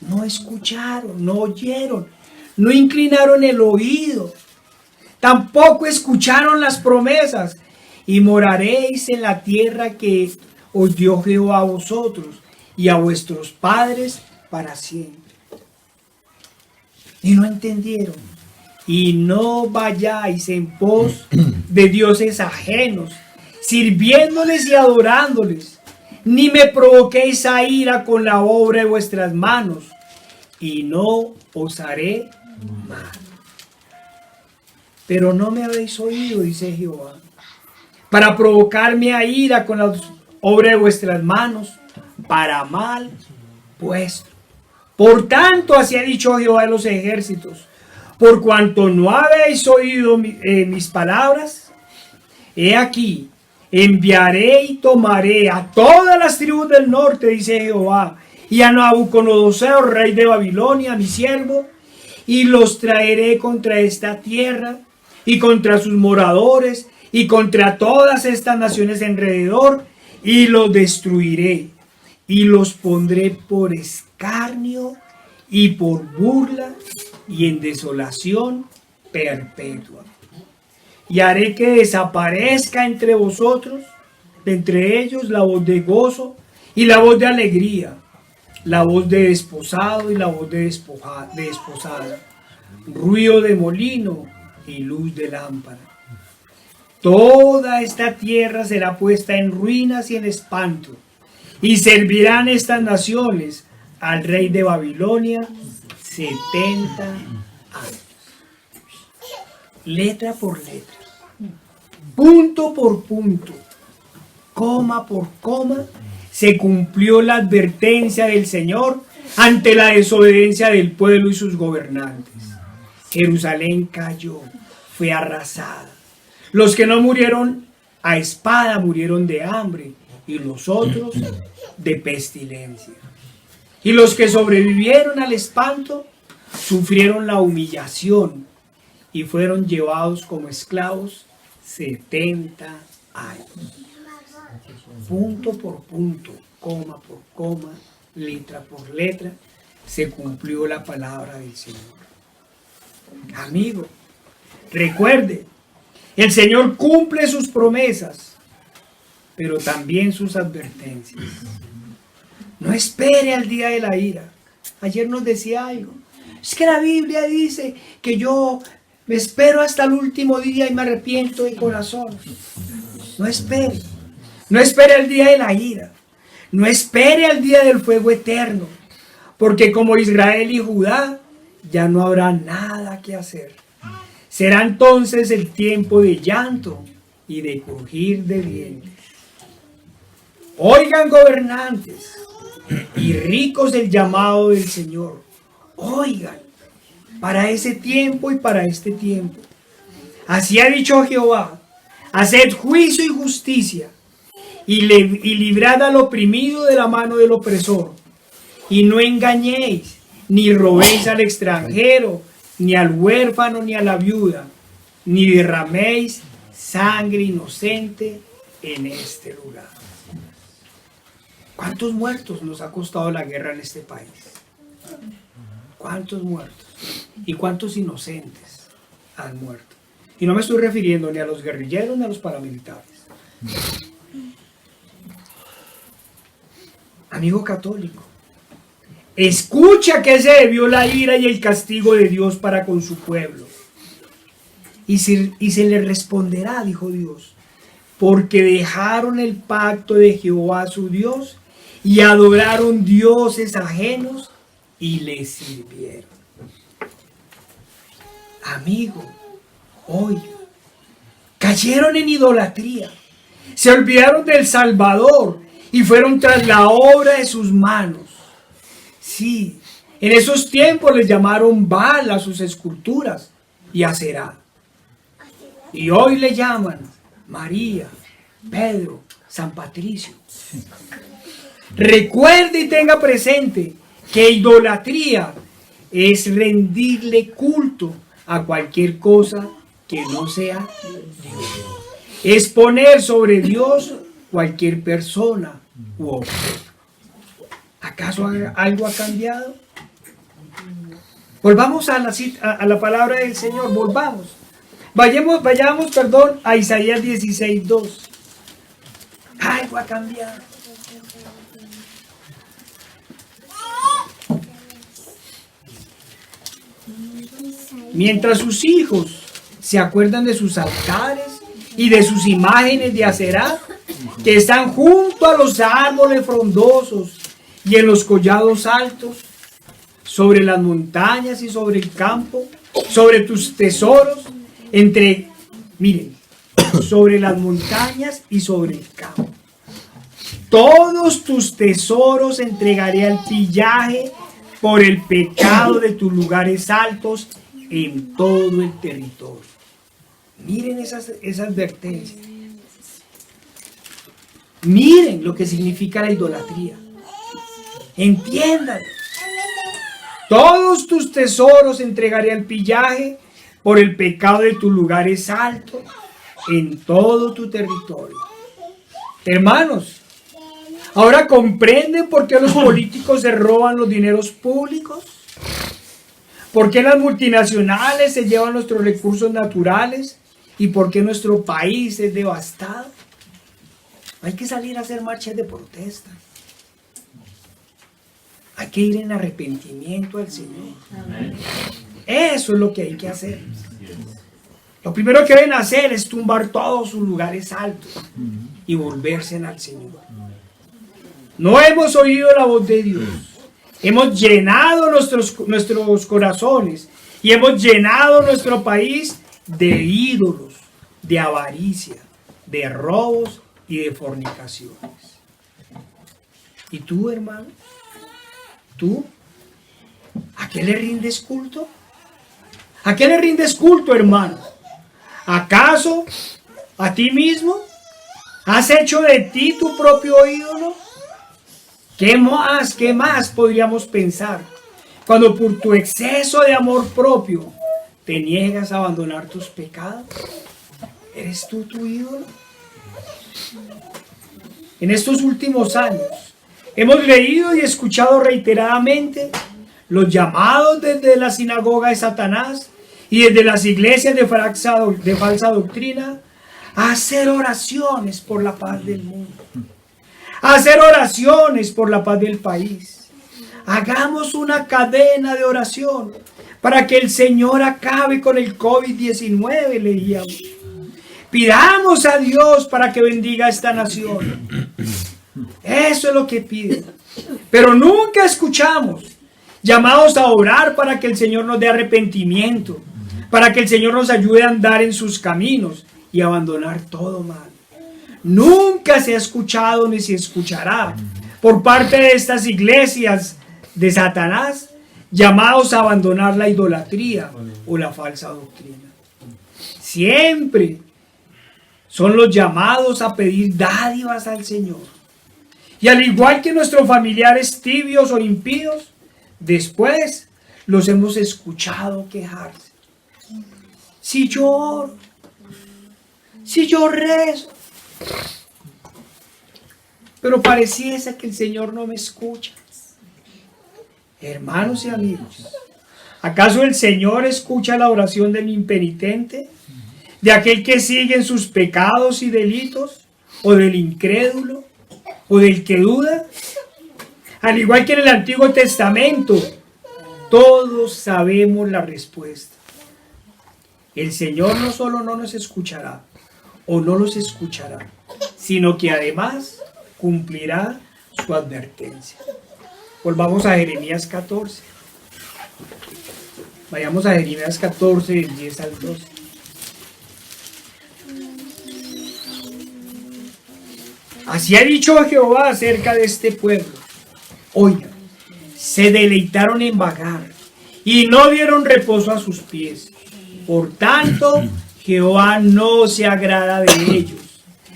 No escucharon, no oyeron, no inclinaron el oído, tampoco escucharon las promesas, y moraréis en la tierra que os dio Jehová a vosotros y a vuestros padres para siempre. Y no entendieron, y no vayáis en pos de dioses ajenos, sirviéndoles y adorándoles, ni me provoquéis a ira con la obra de vuestras manos, y no os haré mal. Pero no me habéis oído, dice Jehová, para provocarme a ira con la obra de vuestras manos, para mal vuestro. Por tanto, así ha dicho Jehová de los ejércitos, por cuanto no habéis oído mis palabras, he aquí, enviaré y tomaré a todas las tribus del norte, dice Jehová, y a Nabucodonosor, rey de Babilonia, mi siervo, y los traeré contra esta tierra, y contra sus moradores, y contra todas estas naciones alrededor, y los destruiré, y los pondré por escarnio, y por burla, y en desolación perpetua. Y haré que desaparezca entre vosotros, de entre ellos, la voz de gozo y la voz de alegría, la voz de desposado y la voz de desposada, ruido de molino y luz de lámpara. Toda esta tierra será puesta en ruinas y en espanto, y servirán estas naciones al rey de Babilonia 70 años. Letra por letra, punto por punto, coma por coma, se cumplió la advertencia del Señor ante la desobediencia del pueblo y sus gobernantes. Jerusalén cayó, fue arrasada. Los que no murieron a espada murieron de hambre, y los otros de pestilencia. Y los que sobrevivieron al espanto sufrieron la humillación y fueron llevados como esclavos 70 años. Punto por punto, coma por coma, letra por letra, se cumplió la palabra del Señor. Amigo, recuerde, el Señor cumple sus promesas, pero también sus advertencias. No espere al día de la ira. Ayer nos decía algo. Es que la Biblia dice que yo me espero hasta el último día y me arrepiento de corazón. No espere. No espere el día de la ira. No espere el día del fuego eterno. Porque como Israel y Judá, ya no habrá nada que hacer. Será entonces el tiempo de llanto y de crujir de dientes. Oigan, gobernantes y ricos del llamado del Señor. Oigan, para ese tiempo y para este tiempo. Así ha dicho Jehová: haced juicio y justicia, y librad al oprimido de la mano del opresor. Y no engañéis, ni robéis al extranjero, ni al huérfano, ni a la viuda, ni derraméis sangre inocente en este lugar. ¿Cuántos muertos nos ha costado la guerra en este país? ¿Cuántos muertos? ¿Y cuántos inocentes han muerto? Y no me estoy refiriendo ni a los guerrilleros ni a los paramilitares. Amigo católico, escucha que se debió la ira y el castigo de Dios para con su pueblo. Y se le responderá, dijo Dios, porque dejaron el pacto de Jehová su Dios y adoraron dioses ajenos y les sirvieron. Amigo, oiga, cayeron en idolatría, se olvidaron del Salvador y fueron tras la obra de sus manos. Sí, en esos tiempos les llamaron Baal a sus esculturas y Aserá. Y hoy le llaman María, Pedro, San Patricio. Recuerde y tenga presente que idolatría es rendirle culto a cualquier cosa que no sea Dios. Es poner sobre Dios cualquier persona u objeto. ¿Acaso algo ha cambiado? Volvamos a la palabra del Señor, volvamos. Vayamos, a Isaías 16:2. Algo ha cambiado. Mientras sus hijos se acuerdan de sus altares y de sus imágenes de Aserá, que están junto a los árboles frondosos y en los collados altos, sobre las montañas y sobre el campo, sobre tus tesoros, sobre las montañas y sobre el campo. Todos tus tesoros entregaré al pillaje por el pecado de tus lugares altos en todo el territorio. Miren esa advertencia. Miren lo que significa la idolatría. Entiendan. Todos tus tesoros entregaré al pillaje por el pecado de tus lugares altos en todo tu territorio. Hermanos, ¿ahora comprenden por qué los políticos se roban los dineros públicos? ¿Por qué las multinacionales se llevan nuestros recursos naturales? ¿Y por qué nuestro país es devastado? Hay que salir a hacer marchas de protesta. Hay que ir en arrepentimiento al Señor. Eso es lo que hay que hacer. Lo primero que deben hacer es tumbar todos sus lugares altos y volverse al Señor. No hemos oído la voz de Dios. Hemos llenado nuestros corazones y hemos llenado nuestro país de ídolos, de avaricia, de robos y de fornicaciones. ¿Y tú, hermano? ¿Tú? ¿A qué le rindes culto? ¿A qué le rindes culto, hermano? ¿Acaso a ti mismo? ¿Has hecho de ti tu propio ídolo? ¿Qué más podríamos pensar cuando por tu exceso de amor propio te niegas a abandonar tus pecados? ¿Eres tú tu ídolo? En estos últimos años hemos leído y escuchado reiteradamente los llamados desde la sinagoga de Satanás y desde las iglesias de falsa doctrina a hacer oraciones por la paz del mundo, a hacer oraciones por la paz del país. Hagamos una cadena de oración para que el Señor acabe con el COVID-19, leíamos. Pidamos a Dios para que bendiga a esta nación. Eso es lo que piden. Pero nunca escuchamos llamados a orar para que el Señor nos dé arrepentimiento, para que el Señor nos ayude a andar en sus caminos y abandonar todo mal. Nunca se ha escuchado ni se escuchará por parte de estas iglesias de Satanás llamados a abandonar la idolatría o la falsa doctrina. Siempre son los llamados a pedir dádivas al Señor. Y al igual que nuestros familiares tibios o impíos, después los hemos escuchado quejarse. Si yo oro, si yo rezo, pero pareciese que el Señor no me escucha. Hermanos y amigos, ¿acaso el Señor escucha la oración del impenitente, de aquel que sigue en sus pecados y delitos, o del incrédulo, o del que duda? Al igual que en el Antiguo Testamento, todos sabemos la respuesta. El Señor no solo no nos escuchará, o no los escuchará, sino que además cumplirá su advertencia. Volvamos a Jeremías 14. Vayamos a Jeremías 14, del 10 al 12. Así ha dicho Jehová acerca de este pueblo. Oigan, se deleitaron en vagar y no dieron reposo a sus pies. Por tanto, Jehová no se agrada de ellos.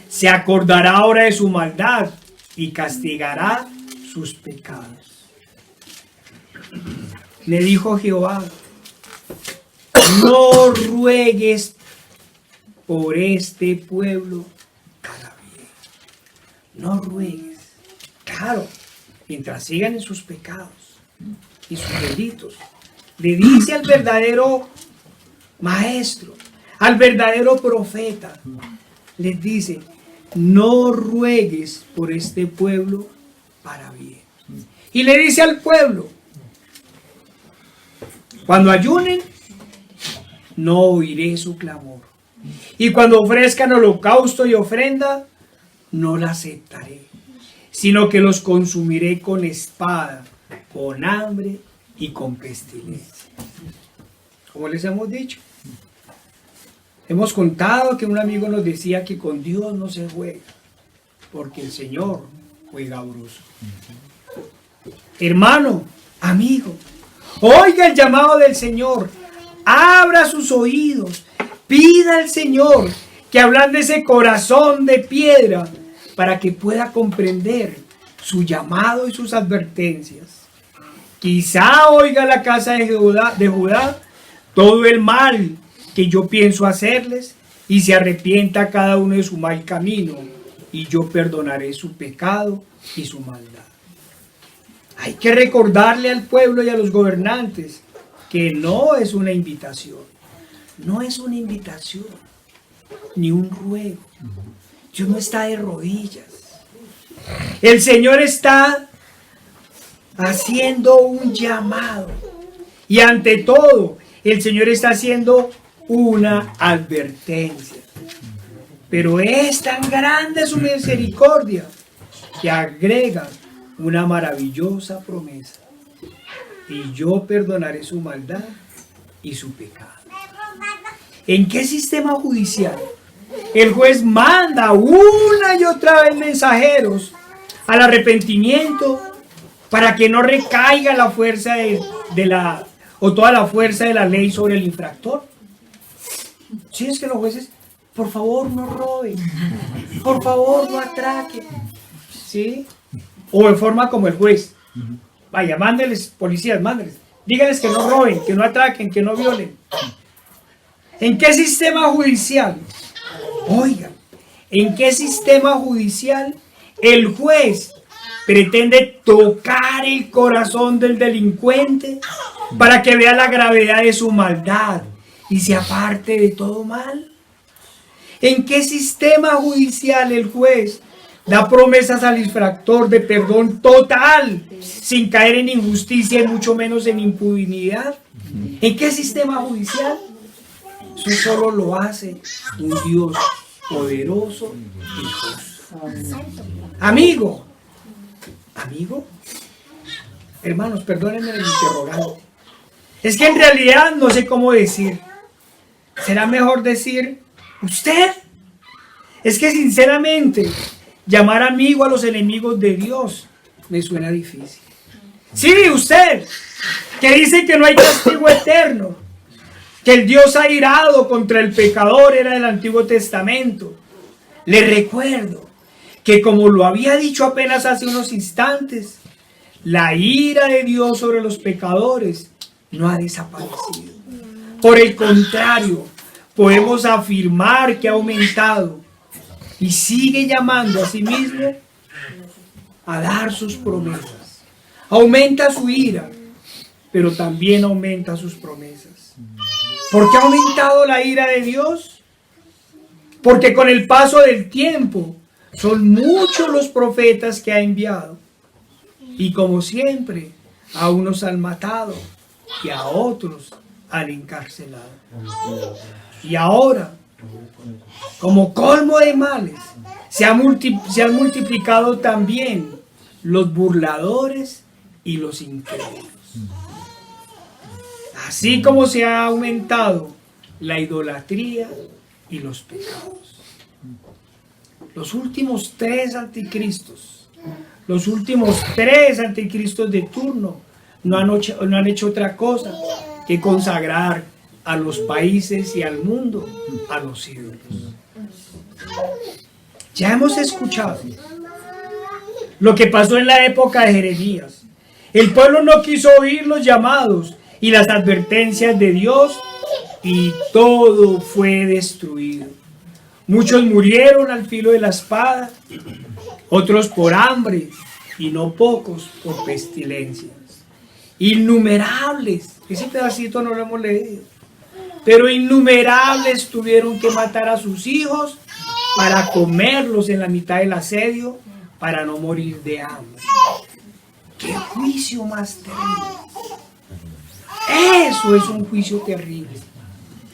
Se acordará ahora de su maldad y castigará sus pecados. Le dijo Jehová: no ruegues por este pueblo para bien. No ruegues. Claro, mientras sigan en sus pecados y sus delitos. Le dice al verdadero maestro, al verdadero profeta, les dice: no ruegues por este pueblo para bien. Y le dice al pueblo: cuando ayunen, no oiré su clamor. Y cuando ofrezcan holocausto y ofrenda, no la aceptaré, sino que los consumiré con espada, con hambre y con pestilencia. Como les hemos dicho, hemos contado que un amigo nos decía que con Dios no se juega, porque el Señor juega bruso. Hermano, amigo, oiga el llamado del Señor, abra sus oídos, pida al Señor que ablande ese corazón de piedra para que pueda comprender su llamado y sus advertencias. Quizá oiga la casa de Judá todo el mal que yo pienso hacerles y se arrepienta cada uno de su mal camino y yo perdonaré su pecado y su maldad. Hay que recordarle al pueblo y a los gobernantes que no es una invitación, no es una invitación, ni un ruego. Dios no está de rodillas. El Señor está haciendo un llamado y ante todo el Señor está haciendo una advertencia. Pero es tan grande su misericordia que agrega una maravillosa promesa. Y yo perdonaré su maldad y su pecado. ¿En qué sistema judicial el juez manda una y otra vez mensajeros al arrepentimiento para que no recaiga la fuerza o toda la fuerza de la ley sobre el infractor? Si es que los jueces, por favor no roben, por favor no atraquen, ¿sí? O en forma como el juez, vaya, mándeles policías, mándeles, díganles que no roben, que no atraquen, que no violen. ¿En qué sistema judicial? Oigan, ¿en qué sistema judicial el juez pretende tocar el corazón del delincuente para que vea la gravedad de su maldad y se aparte de todo mal? ¿En qué sistema judicial el juez da promesas al infractor de perdón total sin caer en injusticia y mucho menos en impunidad? ¿En qué sistema judicial? Eso solo lo hace un Dios poderoso y justo. Amigo, hermanos, perdónenme el interrogante. Es que en realidad no sé cómo decir. ¿Será mejor decir usted? Es que sinceramente, llamar amigo a los enemigos de Dios me suena difícil. Sí, usted, que dice que no hay castigo eterno, que el Dios airado contra el pecador era del Antiguo Testamento. Le recuerdo que, como lo había dicho apenas hace unos instantes, la ira de Dios sobre los pecadores no ha desaparecido. Por el contrario, podemos afirmar que ha aumentado y sigue llamando a sí mismo a dar sus promesas. Aumenta su ira, pero también aumenta sus promesas. ¿Por qué ha aumentado la ira de Dios? Porque con el paso del tiempo son muchos los profetas que ha enviado. Y como siempre, a unos han matado y a otros han encarcelado. Y ahora, como colmo de males, se han multiplicado también los burladores y los incrédulos. Así como se ha aumentado la idolatría y los pecados. Los últimos tres anticristos de turno no han hecho otra cosa que consagrar a los países y al mundo a los ídolos. Ya hemos escuchado lo que pasó en la época de Jeremías. El pueblo no quiso oír los llamados y las advertencias de Dios y todo fue destruido. Muchos murieron al filo de la espada, otros por hambre y no pocos por pestilencias. Innumerables, ese pedacito no lo hemos leído, pero innumerables tuvieron que matar a sus hijos para comerlos en la mitad del asedio para no morir de hambre. ¡Qué juicio más terrible! Eso es un juicio terrible.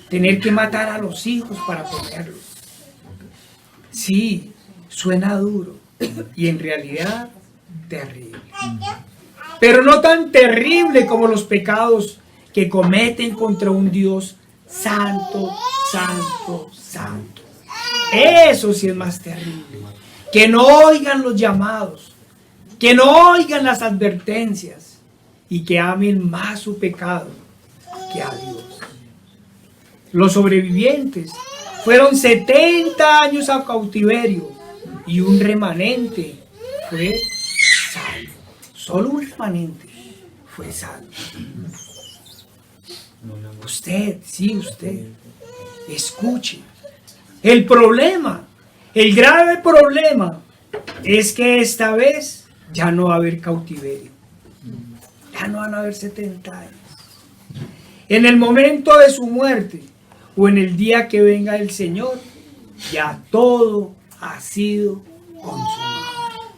tener que matar a los hijos para comerlos. Sí, suena duro y en realidad terrible. Pero no tan terrible como los pecados que cometen contra un Dios santo, santo, santo. Eso sí es más terrible. Que no oigan los llamados, que no oigan las advertencias y que amen más su pecado que a Dios. Los sobrevivientes fueron 70 años a cautiverio y un remanente fue salvo. Solo un remanente fue salvo. Usted, sí, usted, escuche. El problema, el grave problema, es que esta vez ya no va a haber cautiverio. Ya no van a haber 70 años. En el momento de su muerte o en el día que venga el Señor, ya todo ha sido consumado.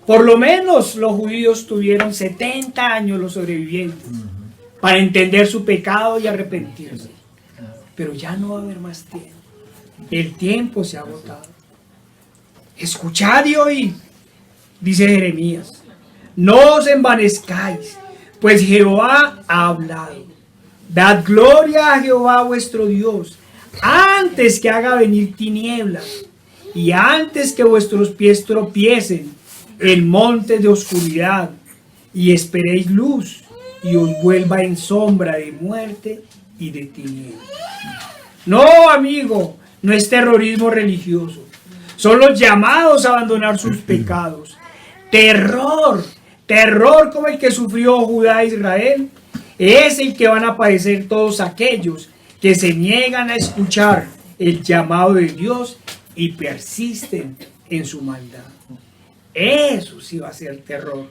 Por lo menos los judíos tuvieron 70 años, los sobrevivientes, para entender su pecado y arrepentirse. Pero ya no va a haber más tiempo. El tiempo se ha agotado. Escuchad y oíd, dice Jeremías. No os envanezcáis, pues Jehová ha hablado. Dad gloria a Jehová vuestro Dios, antes que haga venir tinieblas, y antes que vuestros pies tropiecen en montes de oscuridad, y esperéis luz, y os vuelva en sombra de muerte y de tinieblas. No, amigo, no es terrorismo religioso. Son los llamados a abandonar sus pecados. Terror como el que sufrió Judá e Israel, es el que van a padecer todos aquellos que se niegan a escuchar el llamado de Dios y persisten en su maldad. Eso sí va a ser terror.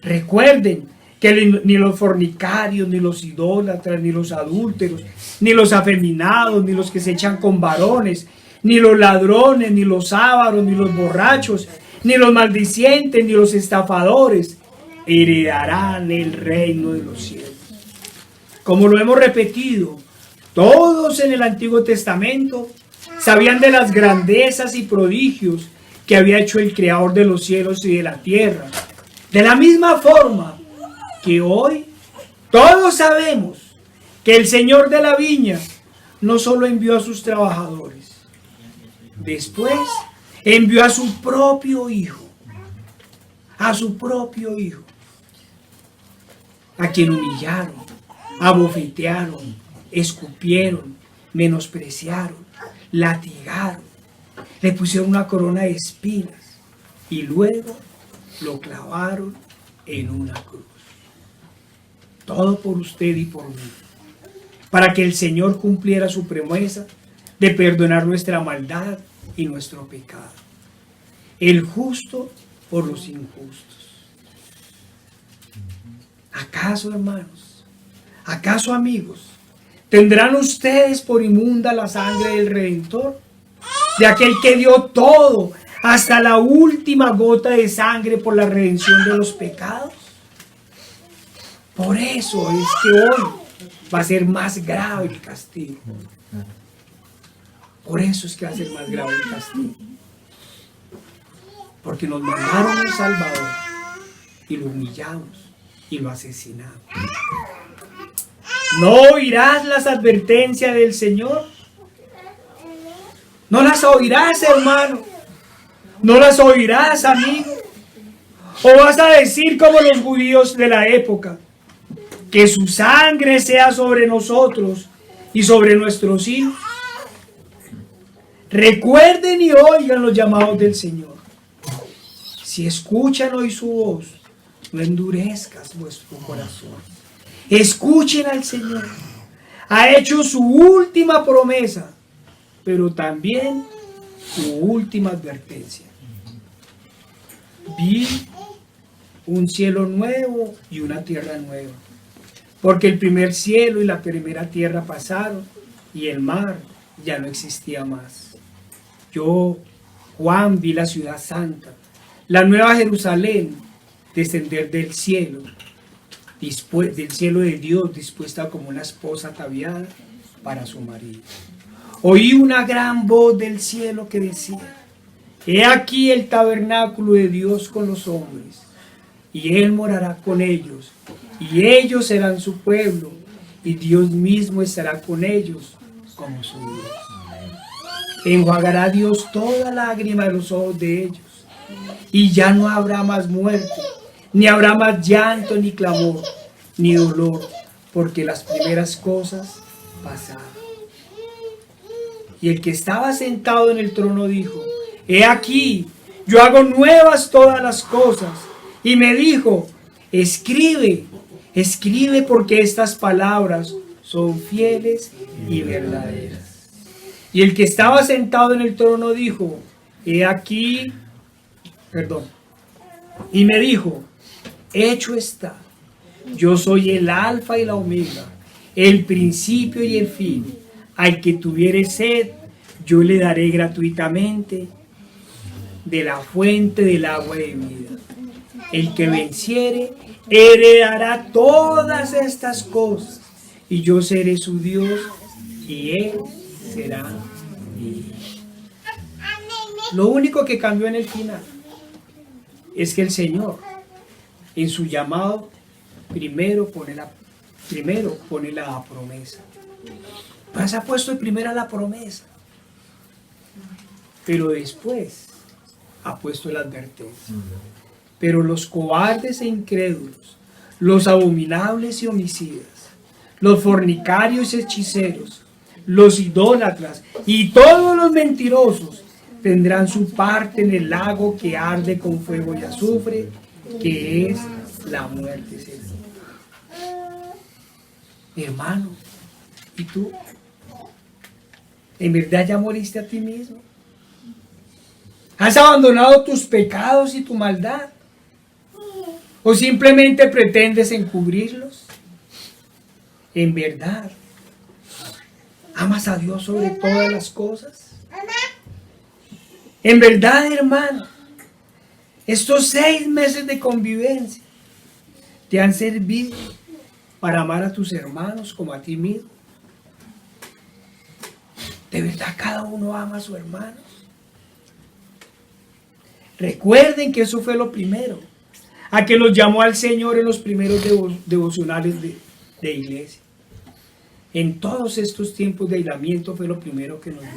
Recuerden que ni los fornicarios, ni los idólatras, ni los adúlteros, ni los afeminados, ni los que se echan con varones, ni los ladrones, ni los ávaros, ni los borrachos, ni los maldicientes, ni los estafadores heredarán el reino de los cielos. Como lo hemos repetido, todos en el Antiguo Testamento sabían de las grandezas y prodigios que había hecho el Creador de los cielos y de la tierra. De la misma forma que hoy todos sabemos que el Señor de la viña no solo envió a sus trabajadores, después envió a su propio Hijo, a quien humillaron, abofetearon, escupieron, menospreciaron, latigaron, le pusieron una corona de espinas y luego lo clavaron en una cruz. Todo por usted y por mí, para que el Señor cumpliera su promesa de perdonar nuestra maldad y nuestro pecado. El justo por los injustos. ¿Acaso, hermanos? ¿Acaso, amigos? ¿Tendrán ustedes por inmunda la sangre del Redentor? De aquel que dio todo, hasta la última gota de sangre por la redención de los pecados. Por eso es que hoy va a ser más grave el castigo. Por eso es que va a ser más grave el castigo. Porque nos mandaron un Salvador y lo humillamos y lo asesinamos. ¿No oirás las advertencias del Señor? ¿No las oirás, hermano? ¿No las oirás, amigo? ¿O vas a decir como los judíos de la época, que su sangre sea sobre nosotros y sobre nuestros hijos? Recuerden y oigan los llamados del Señor. Si escuchan hoy su voz, no endurezcas vuestro corazón. Escuchen al Señor. Ha hecho su última promesa, pero también su última advertencia. Vi un cielo nuevo y una tierra nueva, porque el primer cielo y la primera tierra pasaron y el mar ya no existía más. Yo, Juan, vi la ciudad santa, la nueva Jerusalén, descender del cielo de Dios, dispuesta como una esposa ataviada para su marido. Oí una gran voz del cielo que decía: he aquí el tabernáculo de Dios con los hombres, y Él morará con ellos, y ellos serán su pueblo, y Dios mismo estará con ellos como su Dios. Enjuagará Dios toda lágrima de los ojos de ellos, y ya no habrá más muerte, ni habrá más llanto, ni clamor, ni dolor, porque las primeras cosas pasaron. Y el que estaba sentado en el trono dijo: he aquí, yo hago nuevas todas las cosas. Y me dijo: escribe, escribe, porque estas palabras son fieles y verdaderas. Y el que estaba sentado en el trono dijo: he aquí, y me dijo: hecho está, yo soy el alfa y la omega, el principio y el fin. Al que tuviere sed, yo le daré gratuitamente de la fuente del agua de vida. El que venciere heredará todas estas cosas, y yo seré su Dios, y él será mi hijo. Lo único que cambió en el final es que el Señor, en su llamado, primero pone la promesa. Pues ha puesto primero la promesa, pero después ha puesto la advertencia. Pero los cobardes e incrédulos, los abominables y homicidas, los fornicarios y hechiceros, los idólatras y todos los mentirosos tendrán su parte en el lago que arde con fuego y azufre, que es la muerte segunda. Hermano, ¿y tú? ¿En verdad ya moriste a ti mismo? ¿Has abandonado tus pecados y tu maldad? ¿O simplemente pretendes encubrirlos? ¿En verdad amas a Dios sobre todas las cosas? En verdad, hermano, estos 6 meses de convivencia te han servido para amar a tus hermanos como a ti mismo. ¿De verdad cada uno ama a su hermano? Recuerden que eso fue lo primero, a que los llamó al Señor en los primeros devocionales de iglesia. En todos estos tiempos de aislamiento fue lo primero que nos dijo: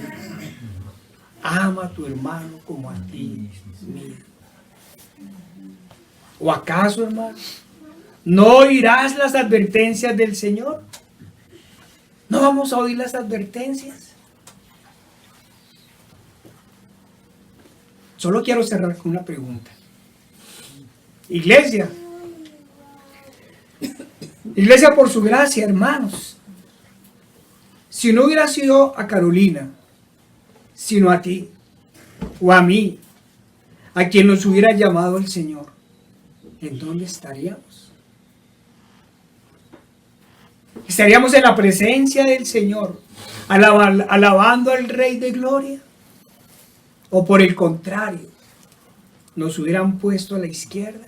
ama a tu hermano como a ti mismo. ¿O acaso, hermano, no oirás las advertencias del Señor? ¿No vamos a oír las advertencias? Solo quiero cerrar con una pregunta. Iglesia, por su gracia, hermanos, si no hubiera sido a Carolina, sino a ti o a mí, a quien nos hubiera llamado el Señor, ¿en dónde estaríamos? ¿Estaríamos en la presencia del Señor, alabando al Rey de Gloria? ¿O por el contrario, nos hubieran puesto a la izquierda?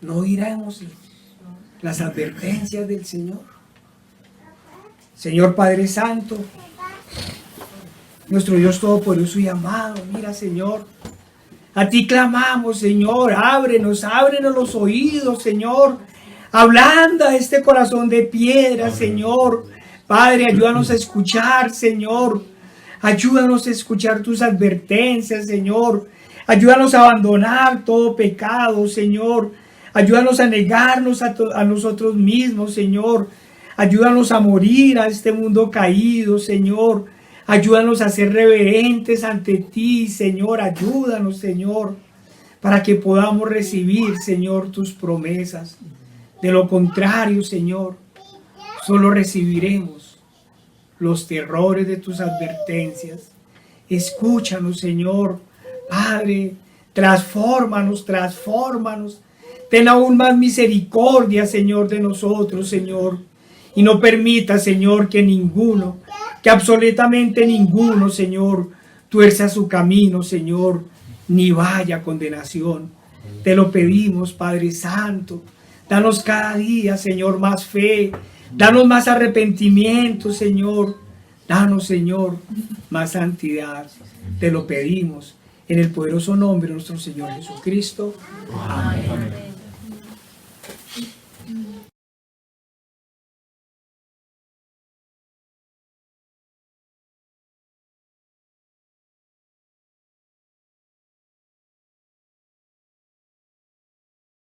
¿No oiremos las advertencias del Señor? Señor Padre Santo, nuestro Dios Todopoderoso y amado, mira, Señor, a ti clamamos, Señor, ábrenos los oídos, Señor, ablanda este corazón de piedra, Señor. Padre, ayúdanos a escuchar, Señor. Ayúdanos a escuchar tus advertencias, Señor. Ayúdanos a abandonar todo pecado, Señor. Ayúdanos a negarnos a nosotros mismos, Señor. Ayúdanos a morir a este mundo caído, Señor. Ayúdanos a ser reverentes ante ti, Señor. Ayúdanos, Señor, para que podamos recibir, Señor, tus promesas. De lo contrario, Señor, solo recibiremos los terrores de tus advertencias. Escúchanos, Señor. Padre, transfórmanos. Ten aún más misericordia, Señor, de nosotros, Señor. Y no permita, Señor, que absolutamente ninguno, Señor, tuerza su camino, Señor, ni vaya a condenación. Te lo pedimos, Padre Santo. Danos cada día, Señor, más fe, Danos más arrepentimiento, Señor. Danos, Señor, más santidad. Te lo pedimos en el poderoso nombre de nuestro Señor Jesucristo. Amén.